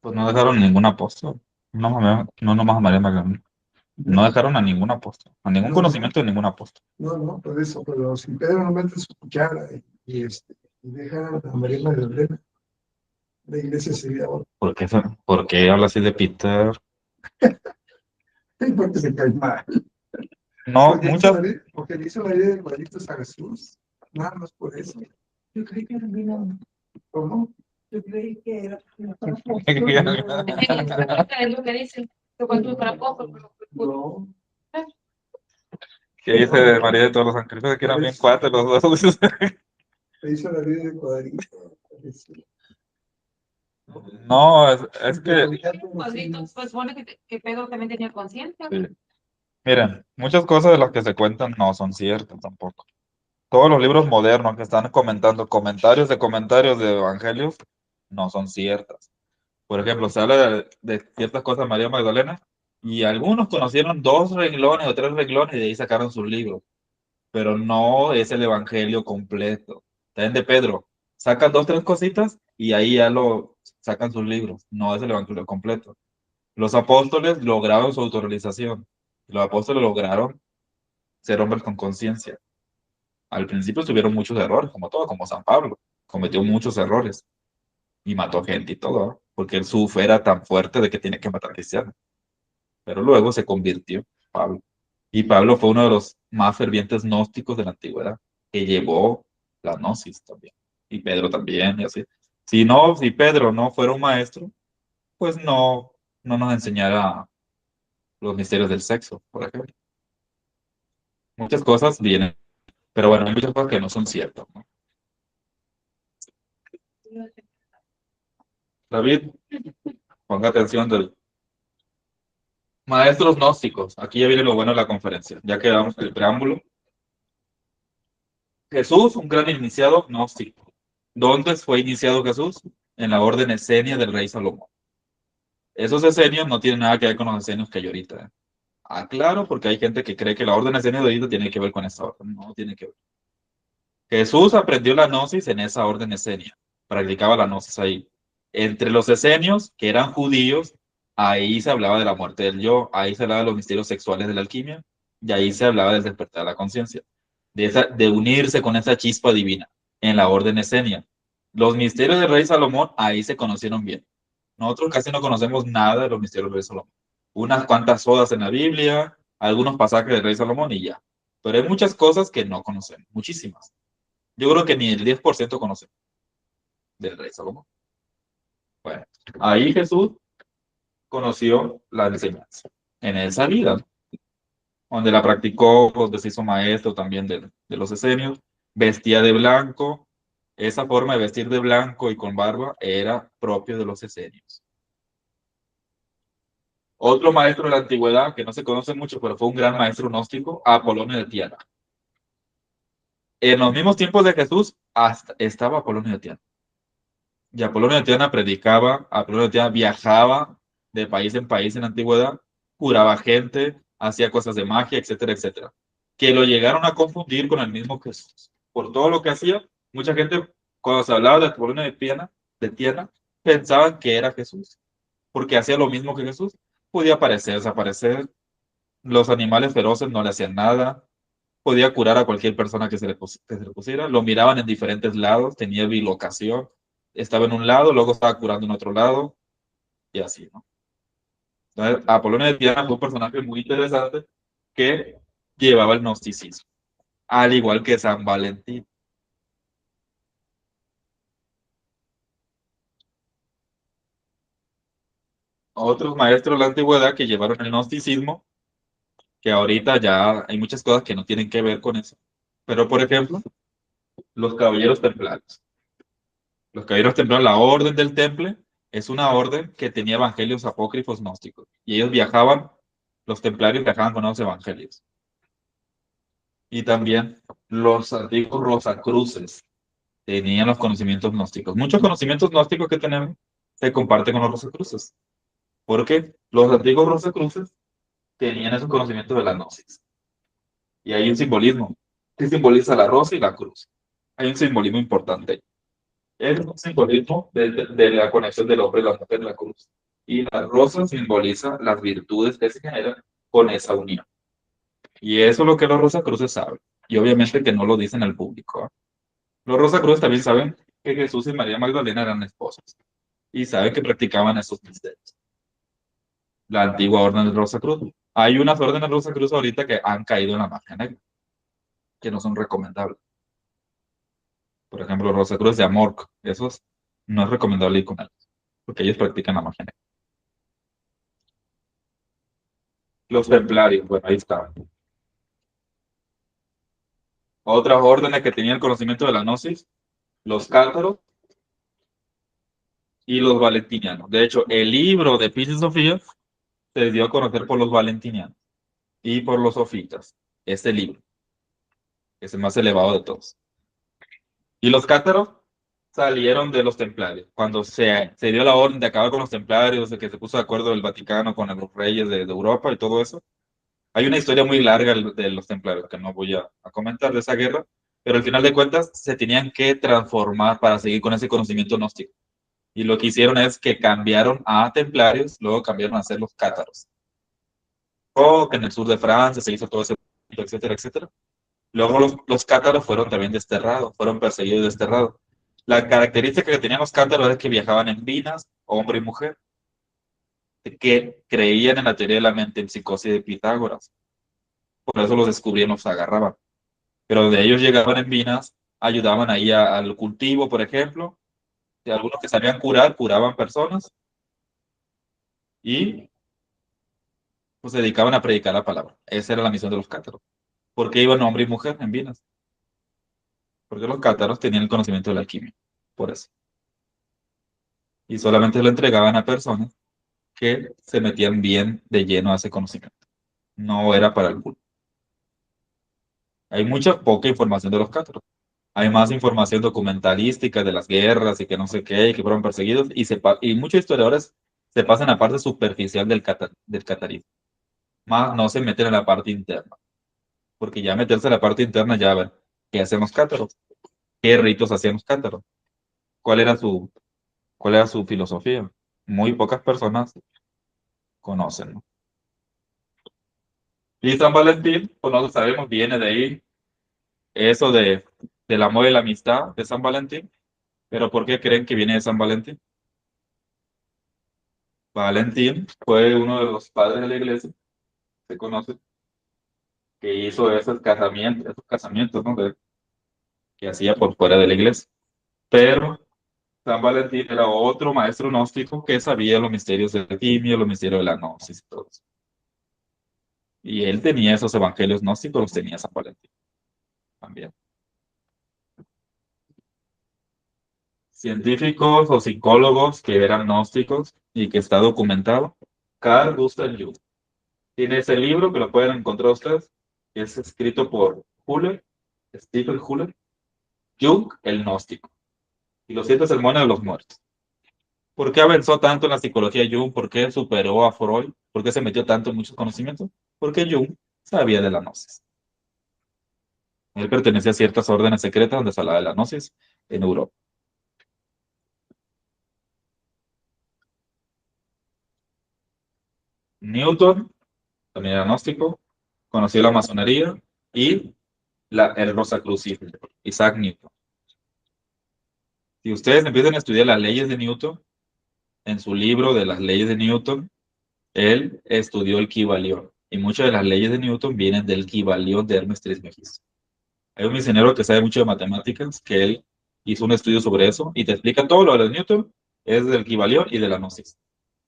Pues no dejaron ningún apóstol. No nomás a María Magdalena. No dejaron a ningún apóstol. A ningún No, conocimiento de ningún apóstol. no, por eso, pero si Pedro no mete su cuchara y deja a María Magdalena, la iglesia sería otra. ¿Por qué habla así de Peter? Porque se cae mal. No, muchas. Porque le hizo la vida de igualitos a Jesús. Nada más por eso. Yo creí que era vino. ¿Cómo? Yo creí que era. Es lo que dice. Que cuando tú para poco, No. ¿Qué dice de María de todos los ángeles? Que eran bien cuates los dos. Le hizo la vida de cuadrito. No, es que, cuadritos, pues supone que Pedro también tenía conciencia. sí. Miren, muchas cosas de las que se cuentan no son ciertas tampoco. Todos los libros modernos que están comentando comentarios de evangelios no son ciertas. Por ejemplo, se habla de ciertas cosas de María Magdalena y algunos conocieron 2 renglones o 3 renglones y de ahí sacaron sus libros, pero no es el evangelio completo. También de Pedro, sacan 2, 3 cositas y ahí ya lo sacan sus libros, no es el evangelio completo. Los apóstoles lograron su autorrealización. Los apóstoles lograron ser hombres con conciencia. Al principio tuvieron muchos errores, como todo, como San Pablo. Cometió muchos errores y mató gente y todo, ¿no? Porque su fe era tan fuerte de que tiene que matar cristianos. Pero luego se convirtió Pablo. Y Pablo fue uno de los más fervientes gnósticos de la antigüedad, que llevó la gnosis también. Y Pedro también, y así. Si Pedro no fuera un maestro, pues no nos enseñara los misterios del sexo, por ejemplo. Muchas cosas vienen, pero bueno, hay muchas cosas que no son ciertas, ¿no? David, ponga atención del maestros gnósticos. Aquí ya viene lo bueno de la conferencia. Ya quedamos en el preámbulo. Jesús, un gran iniciado gnóstico. ¿Dónde fue iniciado Jesús? En la orden esenia del rey Salomón. Esos esenios no tienen nada que ver con los esenios que hay ahorita. ¿Eh? Aclaro, porque hay gente que cree que la orden esenia de ahorita tiene que ver con esta orden. No tiene que ver. Jesús aprendió la gnosis en esa orden esenia. Practicaba la gnosis ahí. Entre los esenios, que eran judíos, ahí se hablaba de la muerte del yo, ahí se hablaba de los misterios sexuales de la alquimia, y ahí se hablaba del despertar de la conciencia, de unirse con esa chispa divina en la orden esenia. Los misterios del rey Salomón, ahí se conocieron bien. Nosotros casi no conocemos nada de los misterios del rey Salomón. Unas cuantas odas en la Biblia, algunos pasajes del rey Salomón y ya. Pero hay muchas cosas que no conocemos, muchísimas. Yo creo que ni el 10% conoce del rey Salomón. Bueno, ahí Jesús conoció la enseñanza en esa vida, donde la practicó, donde se hizo maestro también de los esenios, vestía de blanco. Esa forma de vestir de blanco y con barba era propio de los esenios. Otro maestro de la antigüedad, que no se conoce mucho, pero fue un gran maestro gnóstico, Apolonio de Tiana. En los mismos tiempos de Jesús hasta estaba Apolonio de Tiana. Y Apolonio de Tiana predicaba, Apolonio de Tiana viajaba de país en país en la antigüedad, curaba gente, hacía cosas de magia, etcétera, etcétera. Que lo llegaron a confundir con el mismo Jesús. Por todo lo que hacía, mucha gente, cuando se hablaba de Apolonio de Tiana, pensaban que era Jesús, porque hacía lo mismo que Jesús. Podía aparecer, desaparecer, los animales feroces no le hacían nada, podía curar a cualquier persona que se le pusiera, lo miraban en diferentes lados, tenía bilocación, estaba en un lado, luego estaba curando en otro lado, y así, ¿no? Entonces, Apolonio de Tiana fue un personaje muy interesante que llevaba el gnosticismo, al igual que San Valentín. otros maestros de la antigüedad que llevaron el gnosticismo, que ahorita ya hay muchas cosas que no tienen que ver con eso. Pero, por ejemplo, los caballeros templarios. Los caballeros templarios, la orden del Temple, es una orden que tenía evangelios apócrifos gnósticos. Y ellos viajaban, los templarios viajaban con los evangelios. Y también los antiguos rosacruces tenían los conocimientos gnósticos. Muchos conocimientos gnósticos que tenemos se comparten con los rosacruces. Porque los antiguos rosacruces tenían esos conocimientos de la gnosis. Y hay un simbolismo que simboliza la rosa y la cruz. Hay un simbolismo importante. Es un simbolismo de la conexión del hombre y la mujer en la cruz. Y la rosa simboliza las virtudes que se generan con esa unión. Y eso es lo que los rosacruces saben. Y obviamente que no lo dicen al público. Los rosacruces también saben que Jesús y María Magdalena eran esposos. Y saben que practicaban esos misterios. La antigua orden del Rosacruz. Hay unas órdenes del Rosacruz ahorita que han caído en la magia negra, que no son recomendables. Por ejemplo, los Rosacruz de Amorc, esos no es recomendable ir con ellos, porque ellos practican la magia negra. Los templarios, bueno, ahí está. Otras órdenes que tenían conocimiento de la gnosis, los cátaros y los valentinianos. De hecho, el libro de Piscis Sofía se dio a conocer por los valentinianos y por los sofitas. Este libro, que es el más elevado de todos. Y los cátaros salieron de los templarios. Cuando se dio la orden de acabar con los templarios, de que se puso de acuerdo el Vaticano con los reyes de Europa y todo eso, hay una historia muy larga de los templarios que no voy a comentar de esa guerra, pero al final de cuentas se tenían que transformar para seguir con ese conocimiento gnóstico. Y lo que hicieron es que cambiaron a templarios, luego cambiaron a ser los cátaros. O que en el sur de Francia se hizo todo ese, etcétera, etcétera. Luego los cátaros fueron también desterrados, fueron perseguidos y desterrados. La característica que tenían los cátaros es que viajaban en vinas, hombre y mujer, que creían en la teoría de la mente en psicosis de Pitágoras. Por eso los descubrían, los agarraban. Pero de ellos llegaban en vinas, ayudaban ahí al cultivo, por ejemplo. Y algunos que sabían curar, curaban personas. Y pues se dedicaban a predicar la palabra. Esa era la misión de los cátaros. ¿Por qué iban hombre y mujer en vinas? Porque los cátaros tenían el conocimiento de la alquimia. Por eso. Y solamente lo entregaban a personas que se metían bien de lleno a ese conocimiento. No era para el culto. Hay mucha poca información de los cátaros. Hay más información documentalística de las guerras y que no sé qué, y que fueron perseguidos, y muchos historiadores se pasan a la parte superficial del catarismo. Más no se meten en la parte interna. Porque ya meterse en la parte interna, ya ver qué hacen los cátaros, qué ritos hacían los cátaros, cuál era su filosofía. Muy pocas personas conocen, ¿no? Y San Valentín, pues no lo sabemos, viene de ahí, eso del amor y la amistad de San Valentín. Pero ¿por qué creen que viene de San Valentín? Valentín fue uno de los padres de la iglesia, se conoce, que hizo esos casamientos, ¿no? Que hacía por fuera de la iglesia. Pero San Valentín era otro maestro gnóstico que sabía los misterios de la alquimia, los misterios de la gnosis y todo eso. Y él tenía esos evangelios gnósticos, los tenía San Valentín también. Científicos o psicólogos que eran gnósticos y que está documentado. Carl Gustav Jung. Tiene ese libro que lo pueden encontrar ustedes, que es escrito por Stephen Huller, Jung, el gnóstico. Y los 7 sermones de los muertos. ¿Por qué avanzó tanto en la psicología Jung? ¿Por qué superó a Freud? ¿Por qué se metió tanto en muchos conocimientos? Porque Jung sabía de la gnosis. Él pertenecía a ciertas órdenes secretas donde se hablaba de la gnosis en Europa. Newton, también era gnóstico, conoció la masonería y el rosacrucismo, Isaac Newton. Si ustedes empiezan a estudiar las leyes de Newton, en su libro de las leyes de Newton, él estudió el Kybalión. Y muchas de las leyes de Newton vienen del Kybalión de Hermes Trismegisto. Hay un misionero que sabe mucho de matemáticas, que él hizo un estudio sobre eso y te explica todo lo de Newton, es del Kybalión y de la gnosis.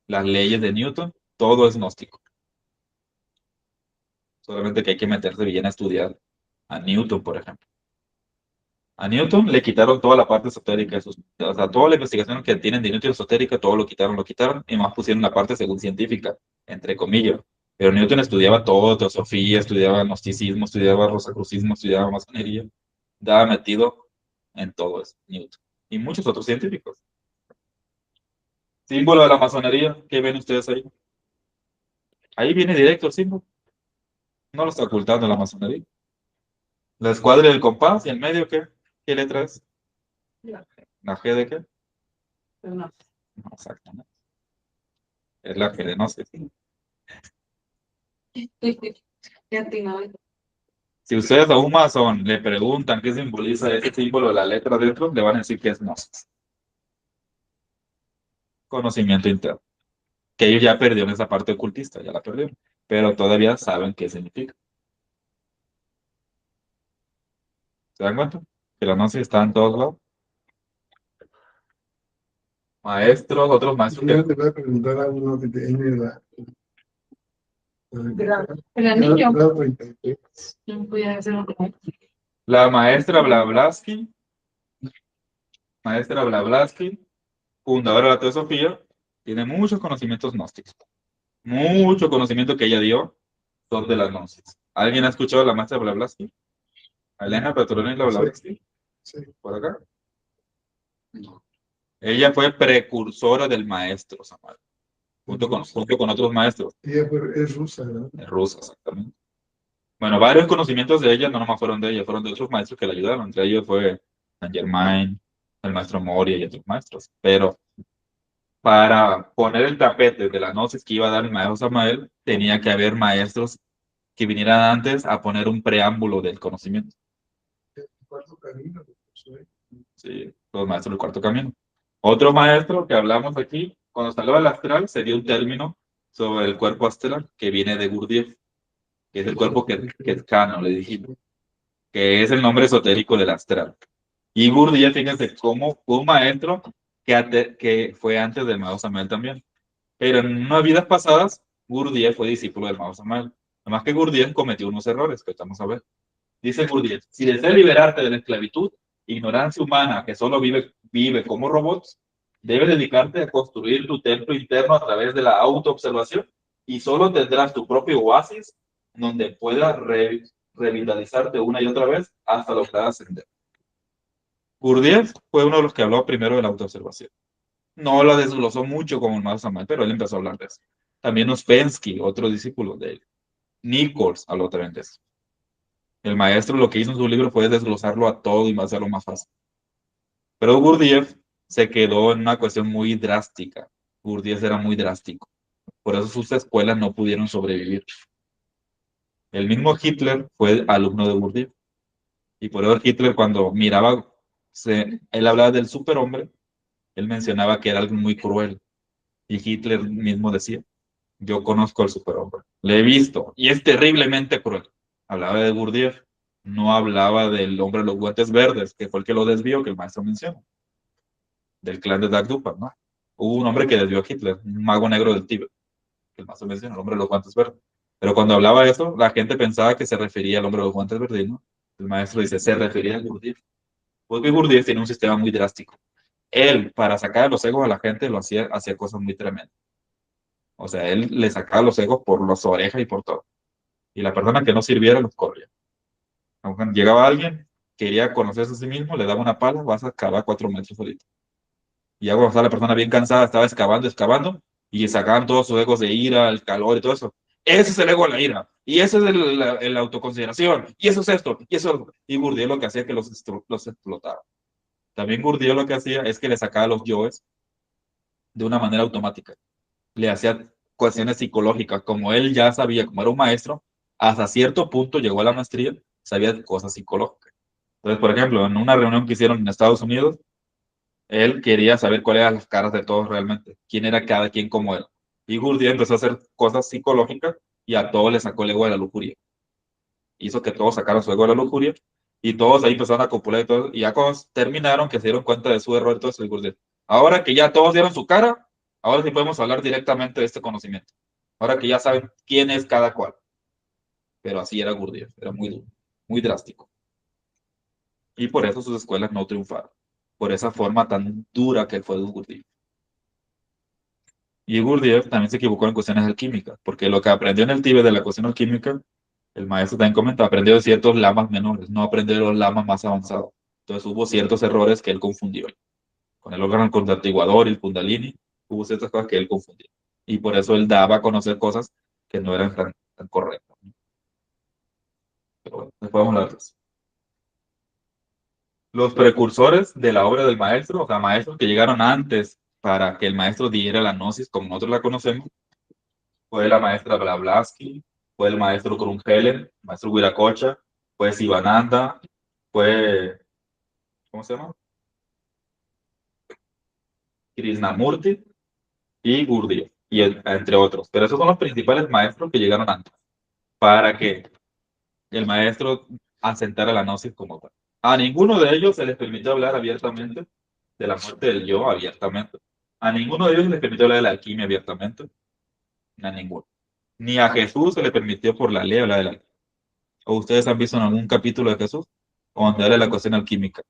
las leyes de Newton, todo es gnóstico. Solamente que hay que meterse bien a estudiar a Newton, por ejemplo. A Newton le quitaron toda la parte esotérica, o sea, toda la investigación que tienen de Newton esotérica, todo lo quitaron, y más pusieron la parte según científica, entre comillas. Pero Newton estudiaba todo, teosofía, estudiaba gnosticismo, estudiaba rosacrucismo, estudiaba masonería, daba metido en todo eso, Newton. Y muchos otros científicos. Símbolo de la masonería, ¿qué ven ustedes ahí? Ahí viene directo el símbolo. No lo está ocultando la masonería. La escuadra del compás y en medio, ¿qué? ¿Qué letra es? ¿La G de qué? No, exactamente. Es la G de Gnosis. Si ustedes a un masón le preguntan qué simboliza ese símbolo de la letra dentro, le van a decir que es Gnosis. Conocimiento interno. Que ellos ya perdieron esa parte ocultista, ya la perdieron. Pero todavía saben qué significa. ¿Se dan cuenta? Que la Gnosis está en todos lados. Maestros, otros maestros. Yo te voy a preguntar a uno que tiene la... El anillo. la 33. No podía hacer otro. La maestra Blavatsky, fundadora de la teosofía, tiene muchos conocimientos gnósticos. Mucho conocimiento que ella dio son de la gnosis. ¿Alguien ha escuchado a la maestra Blavatsky? ¿Elena Petronila Blavatsky? Sí. ¿Por acá? No. Ella fue precursora del maestro Samuel, junto con otros maestros. Ella es rusa, ¿no? Es rusa, exactamente. Bueno, varios conocimientos de ella no nomás fueron de ella, fueron de otros maestros que la ayudaron. Entre ellos fue Saint Germain, el maestro Moria y otros maestros. Pero para poner el tapete de la gnosis que iba a dar el maestro Samael, tenía que haber maestros que vinieran antes a poner un preámbulo del conocimiento. El cuarto camino. Sí, los maestros del cuarto camino. Otro maestro que hablamos aquí, cuando se hablaba del astral, se dio un término sobre el cuerpo astral que viene de Gurdjieff, que es el cuerpo Ketkano, le dijimos, que es el nombre esotérico del astral. Y Gurdjieff, fíjense cómo fue un maestro que fue antes del Mago Samael también. Pero en unas vidas pasadas, Gurdjieff fue discípulo del Mago Samael. Además que Gurdjieff cometió unos errores que estamos a ver. Dice Gurdjieff, si deseas liberarte de la esclavitud, ignorancia humana que solo vive como robots, debes dedicarte a construir tu templo interno a través de la autoobservación y solo tendrás tu propio oasis donde puedas revitalizarte una y otra vez hasta lograr ascender. Gurdjieff fue uno de los que habló primero de la autoobservación. No la desglosó mucho como el Mago Samael, pero él empezó a hablar de eso. También Uspensky, otro discípulo de él. Nichols habló también de eso. El maestro lo que hizo en su libro fue desglosarlo a todo y hacerlo más fácil. Pero Gurdjieff se quedó en una cuestión muy drástica. Gurdjieff era muy drástico. Por eso sus escuelas no pudieron sobrevivir. El mismo Hitler fue alumno de Gurdjieff. Y por eso Hitler, cuando miraba, él hablaba del superhombre, él mencionaba que era algo muy cruel. Y Hitler mismo decía, yo conozco al superhombre, le he visto, y es terriblemente cruel. Hablaba de Gurdjieff, no hablaba del hombre de los guantes verdes, que fue el que lo desvió, que el maestro menciona, del clan de Dagdupa, ¿no? Hubo un hombre que desvió a Hitler, un mago negro del Tíbet, que el maestro menciona, el hombre de los guantes verdes. Pero cuando hablaba de eso, la gente pensaba que se refería al hombre de los guantes verdes, ¿no? El maestro dice, se refería a Gurdjieff. Porque Gurdjieff tiene un sistema muy drástico. Él, para sacar los egos a la gente, hacía cosas muy tremendas. O sea, él le sacaba los egos por las orejas y por todo. Y la persona que no sirviera los corría. Cuando llegaba alguien, quería conocerse a sí mismo, le daba una pala, vas a excavar 4 metros solito. Y ya cuando estaba la persona bien cansada, estaba excavando, y sacaban todos sus egos de ira, el calor y todo eso. Ese es el ego de la ira. Y ese es la autoconsideración. Y eso es esto. Y Gurdjieff lo que hacía es que los explotaba. También Gurdjieff lo que hacía es que le sacaba los yoes de una manera automática. Le hacía cuestiones psicológicas, como él ya sabía, como era un maestro, hasta cierto punto llegó a la maestría, sabía cosas psicológicas. Entonces, por ejemplo, en una reunión que hicieron en Estados Unidos, él quería saber cuáles eran las caras de todos realmente, quién era cada quien como él. Y Gurdjieff empezó a hacer cosas psicológicas y a todos le sacó el ego de la lujuria. Hizo que todos sacaran su ego de la lujuria y todos ahí empezaron a copular y todo. Y ya cuando terminaron, que se dieron cuenta de su error, entonces Gurdjieff, ahora que ya todos dieron su cara, Ahora sí podemos hablar directamente de este conocimiento. Ahora que ya saben quién es cada cual. Pero así era Gurdjieff, era muy duro, muy drástico. Y por eso sus escuelas no triunfaron. Por esa forma tan dura que fue de Gurdjieff. Y Gurdjieff también se equivocó en cuestiones alquímicas, porque lo que aprendió en el Tíbet de la cuestión alquímica, el maestro también comenta, aprendió de ciertos lamas menores, no aprendió de los lamas más avanzados. Entonces hubo ciertos errores que él confundió. Con el órgano contactiguador y el kundalini, hubo ciertas cosas que él confundió. Y por eso él daba a conocer cosas que no eran tan correctas. Pero bueno, después vamos a hablar de eso. Los precursores de la obra del maestro, o sea, maestros que llegaron antes para que el maestro diera la gnosis como nosotros la conocemos, fue la maestra Blavatsky, fue el maestro Krumhelen, el maestro Viracocha, fue Sivananda, fue, ¿cómo se llama? Krishnamurti y Gurdjieff, y entre otros. Pero esos son los principales maestros que llegaron antes, para que el maestro asentara la gnosis como tal. A ninguno de ellos se les permitió hablar abiertamente de la muerte del yo abiertamente. A ninguno de ellos se les permitió hablar de la alquimia abiertamente. A ninguno. Ni a Jesús se le permitió por la ley hablar de la alquimia. ¿O ustedes han visto en algún capítulo de Jesús? O donde habla de la cuestión alquímica.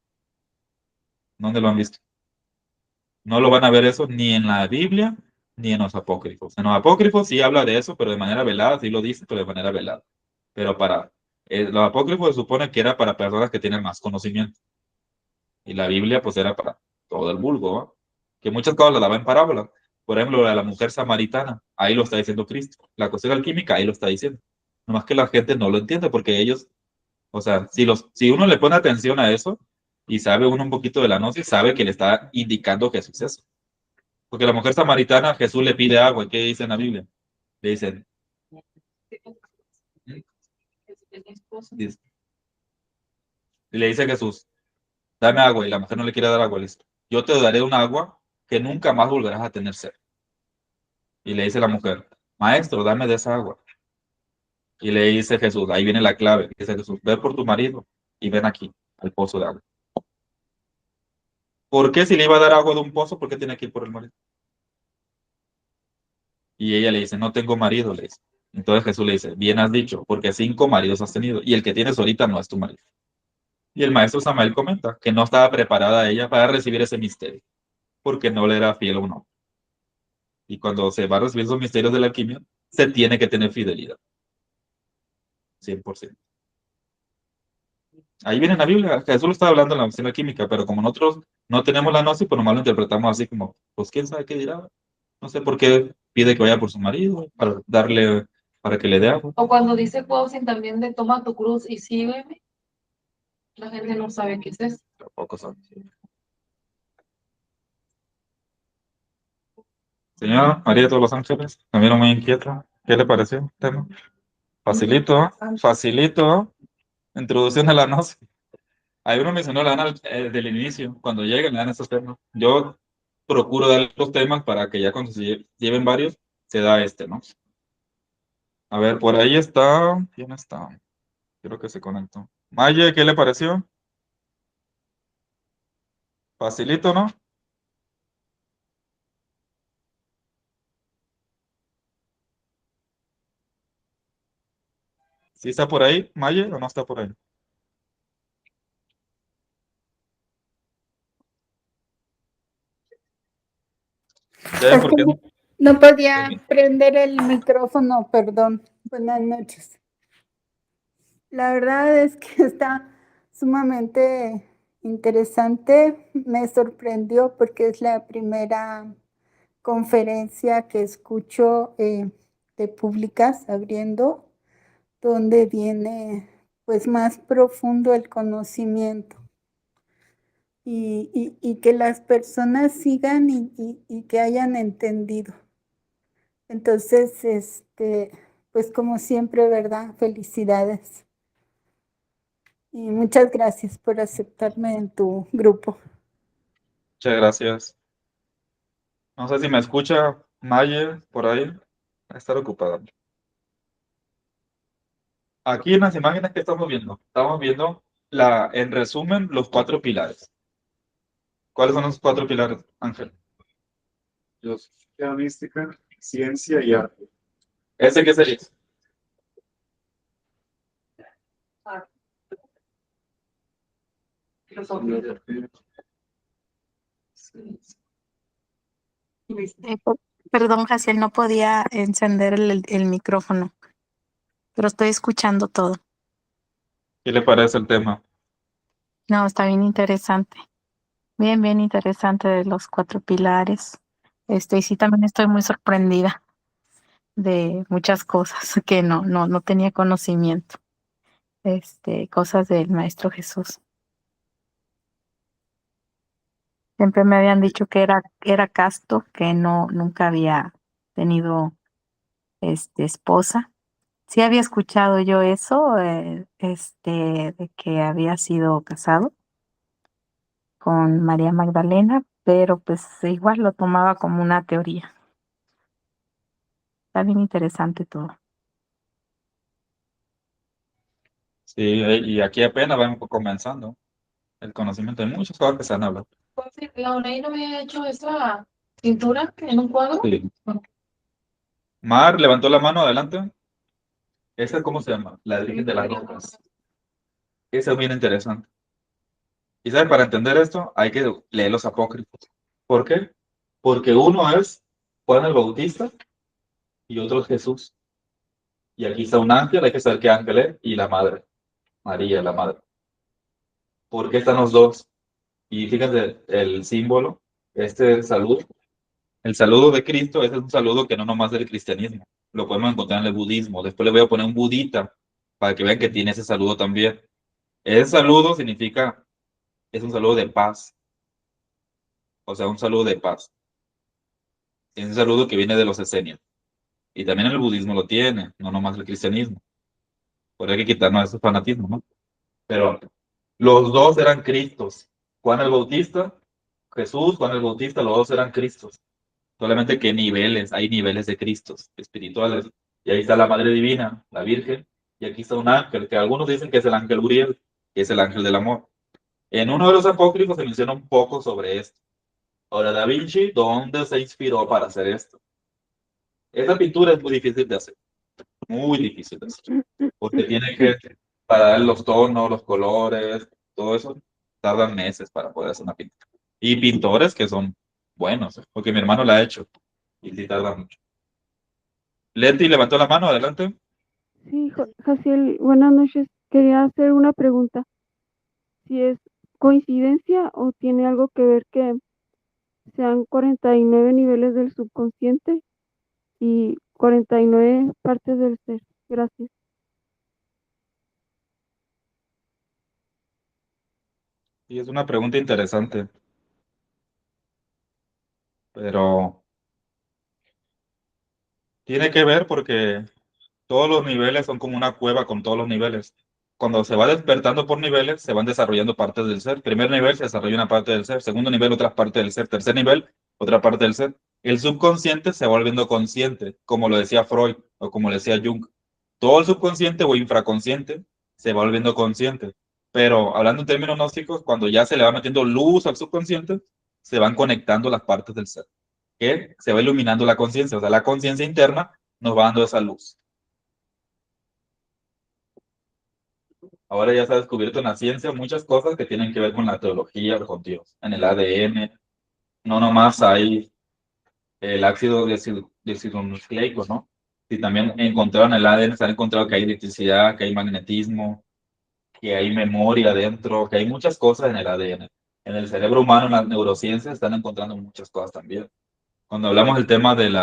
¿Dónde lo han visto? No lo van a ver eso ni en la Biblia ni en los apócrifos. En los apócrifos sí habla de eso, pero de manera velada, sí lo dice, pero de manera velada. Pero para los apócrifos se supone que era para personas que tienen más conocimiento. Y la Biblia pues era para todo el vulgo, ¿no? Que muchas cosas las daba en parábolas. Por ejemplo, la de la mujer samaritana, ahí lo está diciendo Cristo. La cuestión alquímica, ahí lo está diciendo. Nomás que la gente no lo entiende porque ellos, o sea, si uno le pone atención a eso y sabe uno un poquito de la gnosis, sabe que le está indicando Jesús eso. Porque la mujer samaritana, Jesús le pide agua. ¿Y qué dice en la Biblia? Le dicen, dice- y le dice a Jesús, dame agua. Y la mujer no le quiere dar agua. Le dice, yo te daré un agua que nunca más volverás a tener sed. Y le dice la mujer, maestro, dame de esa agua. Y le dice Jesús, ahí viene la clave. Dice Jesús, ve por tu marido y ven aquí, al pozo de agua. ¿Por qué si le iba a dar agua de un pozo, por qué tiene que ir por el marido? Y ella le dice, no tengo marido, le dice. Entonces Jesús le dice, bien has dicho, porque 5 maridos has tenido, y el que tienes ahorita no es tu marido. Y el maestro Samael comenta que no estaba preparada ella para recibir ese misterio, porque no le era fiel a un hombre. Y cuando se va a recibir esos misterios de la alquimia, se tiene que tener fidelidad. 100%. Ahí viene en la Biblia, Jesús lo estaba hablando en la cuestión química, pero como nosotros no tenemos la gnosis, pues nomás lo interpretamos así como, pues quién sabe qué dirá. No sé por qué pide que vaya por su marido, para darle, para que le dé agua. O cuando dice Cuauhtémoc también de toma tu cruz y sígueme, la gente no sabe qué es eso. Tampoco son. Señora María de todos los ángeles, me vieron muy inquieta. ¿Qué le pareció el tema? Facilito, ¿eh? Facilito. Introducción a la gnosis. Ahí uno mencionó la Ana del inicio, cuando llegan le dan estos temas. Yo procuro dar los temas para que ya cuando se lleven varios, se da este, ¿no? A ver, por ahí está. ¿Quién está? Creo que se conectó. Maye, ¿qué le pareció? Facilito, ¿no? ¿Sí está por ahí, Maye, o no está por ahí? ¿Ya ven Es por que qué? no podía prender el micrófono, perdón. Buenas noches. La verdad es que está sumamente interesante. Me sorprendió porque es la primera conferencia que escucho de públicas abriendo, donde viene pues más profundo el conocimiento. Y que las personas sigan y que hayan entendido. Entonces, pues como siempre, ¿verdad? Felicidades. Y muchas gracias por aceptarme en tu grupo. Muchas gracias. No sé si me escucha Maye por ahí. Va a estar ocupada. Aquí en las imágenes que estamos viendo en resumen, los 4 pilares. ¿Cuáles son los 4 pilares, Ángel? Filosofía mística, ciencia y arte. ¿Ese qué sería? Filosofía. Perdón, Jaciel, no podía encender el micrófono, pero estoy escuchando todo. ¿Qué le parece el tema? No, está bien interesante. Bien, bien interesante de los 4 pilares. Y sí, también estoy muy sorprendida de muchas cosas que no tenía conocimiento. Cosas del Maestro Jesús. Siempre me habían dicho que era casto, que nunca había tenido esposa. Sí había escuchado yo eso, de que había sido casado con María Magdalena, pero pues igual lo tomaba como una teoría. Está bien interesante todo. Sí, y aquí apenas vamos comenzando el conocimiento de muchas cosas que se han hablado. La UNED no había hecho esa pintura en un cuadro. Sí. Mar levantó la mano, adelante. ¿Esa cómo se llama? La Virgen de las Rocas. Esa es bien interesante. Y ¿sabes? Para entender esto hay que leer los apócrifos. ¿Por qué? Porque uno es Juan el Bautista y otro es Jesús. Y aquí está un ángel, hay que saber qué ángel es, y la madre, María, la madre. ¿Por qué están los dos? Y fíjense, el símbolo, saludo, el saludo de Cristo, ese es un saludo que no nomás del cristianismo, lo podemos encontrar en el budismo. Después le voy a poner un budita para que vean que tiene ese saludo también. Ese saludo significa, es un saludo de paz, o sea, un saludo de paz. Es un saludo que viene de los esenios. Y también el budismo lo tiene, no nomás el cristianismo. Por eso hay que quitarnos ese fanatismo, ¿no? Pero los dos eran Cristos. Juan el Bautista, Jesús, Juan el Bautista, los dos eran Cristos. Solamente que niveles, hay niveles de Cristos espirituales. Y ahí está la Madre Divina, la Virgen, y aquí está un ángel, que algunos dicen que es el ángel Uriel, que es el ángel del amor. En uno de los apócrifos se menciona un poco sobre esto. Ahora, Da Vinci, ¿dónde se inspiró para hacer esto? Esa pintura es muy difícil de hacer, muy difícil de hacer, porque tiene que, para dar los tonos, los colores, todo eso, tardan meses para poder hacer una pintura. Y pintores que son buenos, porque mi hermano la ha hecho, y sí tarda mucho. Leti levantó la mano, adelante. Sí, Jaciel, buenas noches. Quería hacer una pregunta. Si es coincidencia o tiene algo que ver que sean 49 niveles del subconsciente y 49 partes del ser. Gracias. Y es una pregunta interesante, pero tiene que ver porque todos los niveles son como una cueva con todos los niveles. Cuando se va despertando por niveles, se van desarrollando partes del ser. Primer nivel se desarrolla una parte del ser, segundo nivel otra parte del ser, tercer nivel otra parte del ser. El subconsciente se va volviendo consciente, como lo decía Freud o como lo decía Jung. Todo el subconsciente o infraconsciente se va volviendo consciente. Pero hablando en términos gnósticos, cuando ya se le va metiendo luz al subconsciente, se van conectando las partes del ser, que se va iluminando la conciencia. O sea, la conciencia interna nos va dando esa luz. Ahora ya se ha descubierto en la ciencia muchas cosas que tienen que ver con la teología o con Dios. En el ADN, no nomás hay el ácido desoxirribonucleico, ¿no? Si también encontraron en el ADN, se han encontrado que hay electricidad, que hay magnetismo, que hay memoria dentro, que hay muchas cosas en el ADN. En el cerebro humano, en las neurociencias, están encontrando muchas cosas también. Cuando hablamos del tema del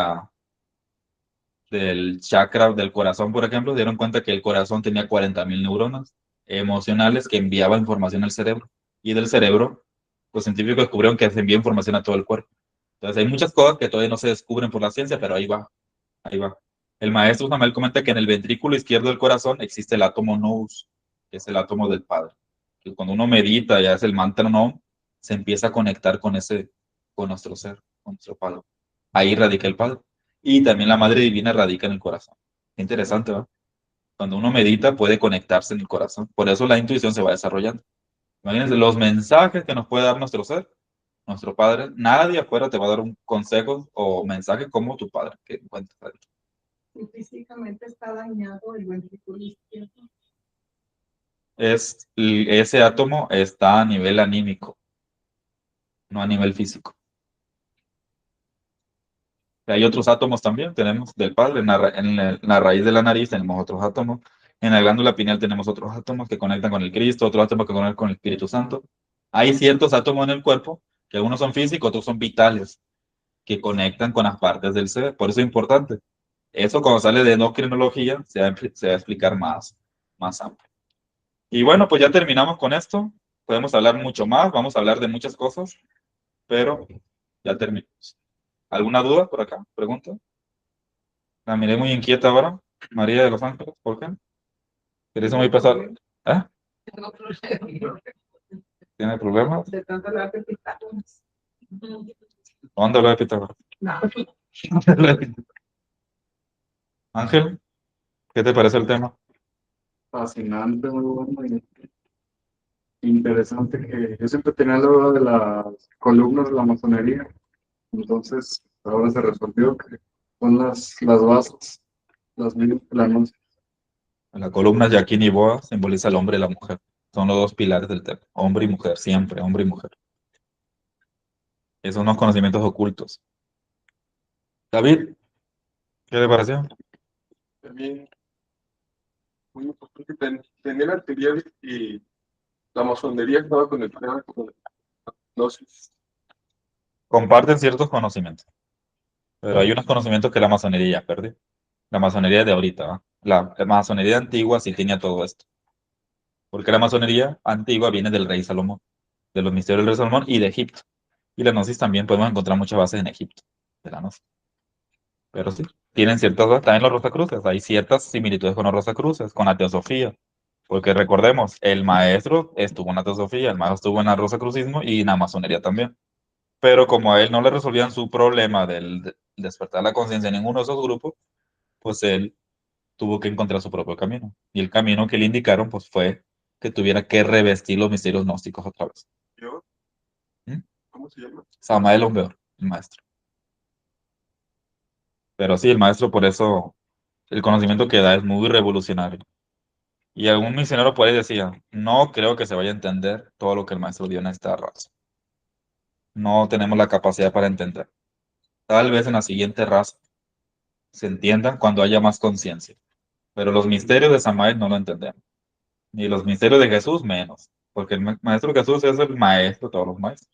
chakra del corazón, por ejemplo, dieron cuenta que el corazón tenía 40.000 neuronas emocionales que enviaban información al cerebro. Y del cerebro, los científicos descubrieron que se envía información a todo el cuerpo. Entonces hay muchas cosas que todavía no se descubren por la ciencia, pero ahí va, ahí va. El maestro Samuel comenta que en el ventrículo izquierdo del corazón existe el átomo nous, que es el átomo del Padre. Que cuando uno medita y hace el mantra Nom, se empieza a conectar con nuestro ser, con nuestro Padre. Ahí radica el Padre. Y también la Madre Divina radica en el corazón. Qué interesante, ¿verdad? Cuando uno medita puede conectarse en el corazón. Por eso la intuición se va desarrollando. Imagínense los mensajes que nos puede dar nuestro ser. nuestro Padre, nadie afuera te va a dar un consejo o mensaje como tu Padre que encuentras ahí. Si físicamente está dañado el ventrículo izquierdo. Ese átomo está a nivel anímico, no a nivel físico. Hay otros átomos también, tenemos del Padre, en la raíz de la nariz tenemos otros átomos, en la glándula pineal tenemos otros átomos que conectan con el Cristo, otros átomos que conectan con el Espíritu Santo. Hay ciertos átomos en el cuerpo, que algunos son físicos, otros son vitales, que conectan con las partes del ser. Por eso es importante. Eso cuando sale de endocrinología se va a explicar más amplio. Y bueno, pues ya terminamos con esto. Podemos hablar mucho más, vamos a hablar de muchas cosas, pero ya terminamos. ¿Alguna duda por acá? ¿Pregunta? La miré muy inquieta ahora. María de los Ángeles, ¿por qué? ¿Quieres muy pesado? ¿Eh? Tengo problemas. ¿Tiene problemas? De tanto hablar de Pitágoras. ¿Dónde habla de Pitágoras? No. Ángel, ¿qué te parece el tema? Fascinante, muy bueno y interesante, que yo siempre tenía la duda de las columnas de la masonería, entonces ahora se resolvió que son las bases, las mismas que la anuncia. La columna Yaquín y Boa simboliza al hombre y la mujer. Son los dos pilares del tema. Hombre y mujer, siempre, hombre y mujer. Esos son los conocimientos ocultos. David, ¿qué te pareció? También muy importante tener la teoría de que la masonería estaba conectada con la gnosis. Comparten ciertos conocimientos, pero hay unos conocimientos que la masonería ya perdió. La masonería de ahorita, ¿va? La masonería antigua sí tenía todo esto. Porque la masonería antigua viene del rey Salomón, de los misterios del rey Salomón y de Egipto. Y la gnosis también podemos encontrar muchas bases en Egipto, de la gnosis. Pero sí, tienen ciertas bases, también los Rosacruces, hay ciertas similitudes con los Rosacruces, con la teosofía. Porque recordemos, el maestro estuvo en la teosofía, el maestro estuvo en el Rosacrucismo y en la masonería también. Pero como a él no le resolvían su problema del despertar la conciencia en ninguno de esos grupos, pues él tuvo que encontrar su propio camino. Y el camino que le indicaron, pues fue que tuviera que revestir los misterios gnósticos otra vez. ¿Yo? ¿Mm? ¿Cómo se llama? Samael Aun-Weor, el maestro. Pero sí, el maestro, por eso, el conocimiento que da es muy revolucionario. Y algún misionero por ahí decía, no creo que se vaya a entender todo lo que el maestro dio en esta raza. No tenemos la capacidad para entender. Tal vez en la siguiente raza se entienda cuando haya más conciencia. Pero los misterios de Samael no lo entendemos. Ni los misterios de Jesús menos. Porque el maestro Jesús es el maestro de todos los maestros.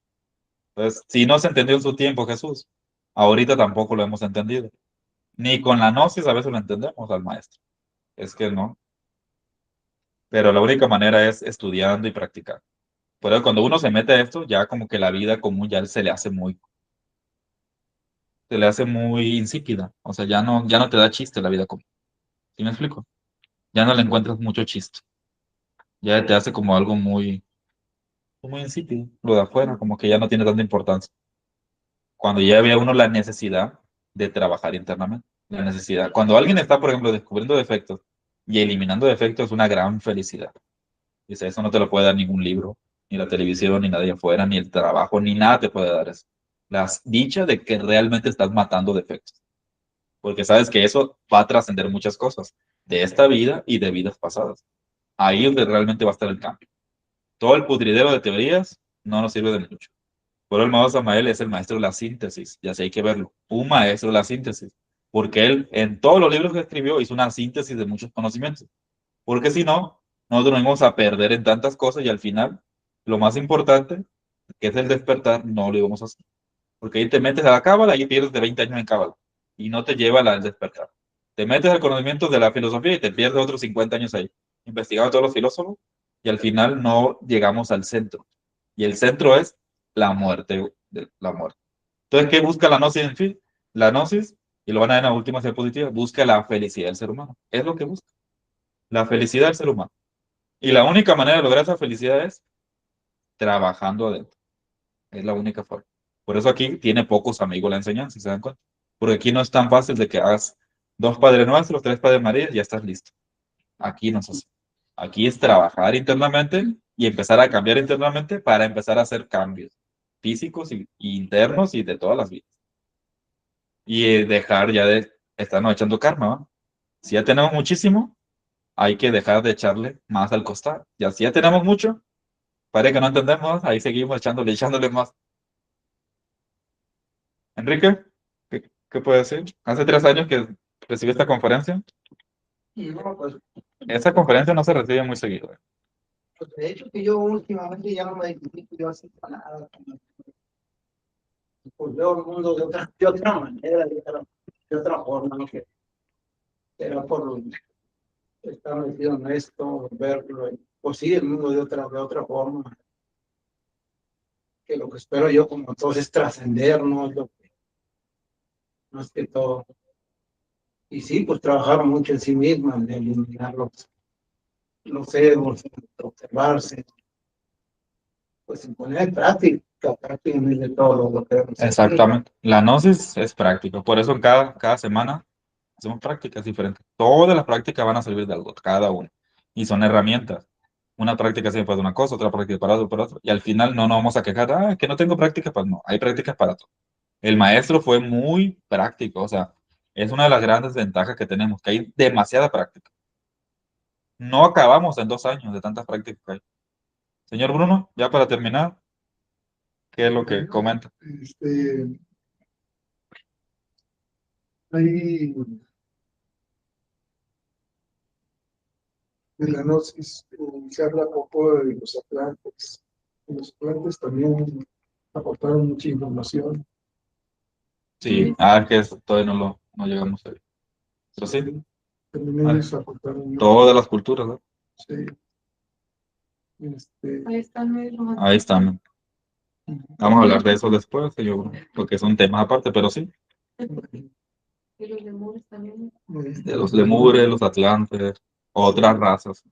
Entonces, si no se entendió en su tiempo Jesús, ahorita tampoco lo hemos entendido. Ni con la gnosis a veces lo entendemos al maestro. Es que no. Pero la única manera es estudiando y practicando. Por eso cuando uno se mete a esto, ya como que la vida común ya se le hace muy insípida. O sea, ya no te da chiste la vida común. ¿Sí me explico? Ya no le encuentras mucho chiste. Ya te hace como algo muy insípido. Lo de afuera, como que ya no tiene tanta importancia. Cuando ya ve a uno la necesidad de trabajar internamente. La necesidad. Cuando alguien está, por ejemplo, descubriendo defectos y eliminando defectos, es una gran felicidad. Dice, eso no te lo puede dar ningún libro, ni la televisión, ni nadie afuera, ni el trabajo, ni nada te puede dar eso. La dicha de que realmente estás matando defectos. Porque sabes que eso va a trascender muchas cosas, de esta vida y de vidas pasadas. Ahí es donde realmente va a estar el cambio. Todo el pudridero de teorías no nos sirve de mucho. Por el maestro Samael es el maestro de la síntesis, ya sé, hay que verlo. Un maestro de la síntesis. Porque él, en todos los libros que escribió, hizo una síntesis de muchos conocimientos. Porque si no, nosotros nos vamos a perder en tantas cosas y al final, lo más importante, que es el despertar, no lo íbamos a hacer. Porque ahí te metes a la cábala y pierdes de 20 años en cábala y no te lleva al despertar. Te metes al conocimiento de la filosofía y te pierdes otros 50 años ahí, investigando a todos los filósofos y al final no llegamos al centro. Y el centro es la muerte, la muerte. Entonces, ¿qué busca la gnosis en fin? La gnosis, y lo van a ver en la última diapositiva, busca la felicidad del ser humano. Es lo que busca. La felicidad del ser humano. Y la única manera de lograr esa felicidad es trabajando adentro. Es la única forma. Por eso aquí tiene pocos amigos la enseñanza, si se dan cuenta. Porque aquí no es tan fácil de que hagas 2 Padres Nuestros, 3 Padres María y ya estás listo. Aquí no es así. Aquí es trabajar internamente y empezar a cambiar internamente para empezar a hacer cambios. físicos y internos y de todas las vidas. Y dejar ya de estarnos echando karma, ¿va? Si ya tenemos muchísimo, hay que dejar de echarle más al costar. Ya si ya tenemos mucho, parece que no entendemos, ahí seguimos echándole más. Enrique, ¿qué puede decir? Hace 3 años que recibí esta conferencia. Y no, pues, Esa conferencia no se recibe muy seguido. pues, de hecho que yo últimamente ya no me identifico yo así para nada. Pues veo el mundo de otra manera, de otra forma, ¿no? Que era por estar metido en esto, verlo, pues sí, el mundo de otra forma. Que lo que espero yo como todos es trascender, ¿no? Es lo que, más que todo. Y sí, pues trabajar mucho en sí misma, en eliminar los egos, en observarse, pues en poner en práctica prácticamente todo lo que debemos hacer. Exactamente. La gnosis es práctica. Por eso cada semana hacemos prácticas diferentes. Todas las prácticas van a servir de algo, cada una. Y son herramientas. Una práctica siempre para una cosa, otra práctica para otro. Y al final no nos vamos a quejar, que no tengo práctica, pues no, hay prácticas para todo. El maestro fue muy práctico, o sea, es una de las grandes ventajas que tenemos, que hay demasiada práctica. No acabamos en 2 años de tantas prácticas que hay. Señor Bruno, ya para terminar, ¿qué es lo que Bueno, comenta? Hay de la gnosis, se habla poco de los atlantes. Los atlantes también aportaron mucha información. Sí, es que eso todavía no llegamos a ver. Pero sí, También ellos aportaron mucho. todas las culturas, ¿no? Sí. Ahí están Ahí están. Vamos a hablar de eso después, señor Bruno, porque son temas aparte, pero sí. Y los lemures también. De los lemures, los atlantes, otras razas.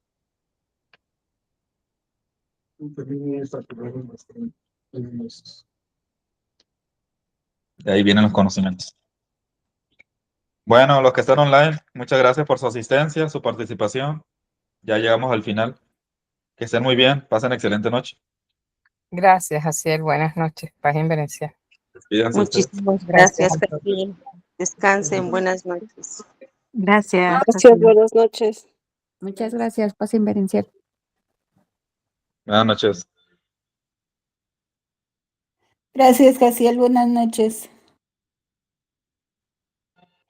También ellos aportaron bastante. De ahí vienen los conocimientos. Bueno, los que están online, muchas gracias por su asistencia, su participación. Ya llegamos al final. Que estén muy bien, pasen excelente noche. Gracias, Jaciel. Buenas noches. Paz en Venecia. Despídanse ustedes. Muchísimas Gracias. gracias, Jaciel. Descansen, buenas noches. Gracias. Gracias, buenas noches. Muchas gracias. Pasen Berencier. Buenas noches. Gracias, Jaciel. Buenas noches.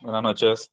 Buenas noches.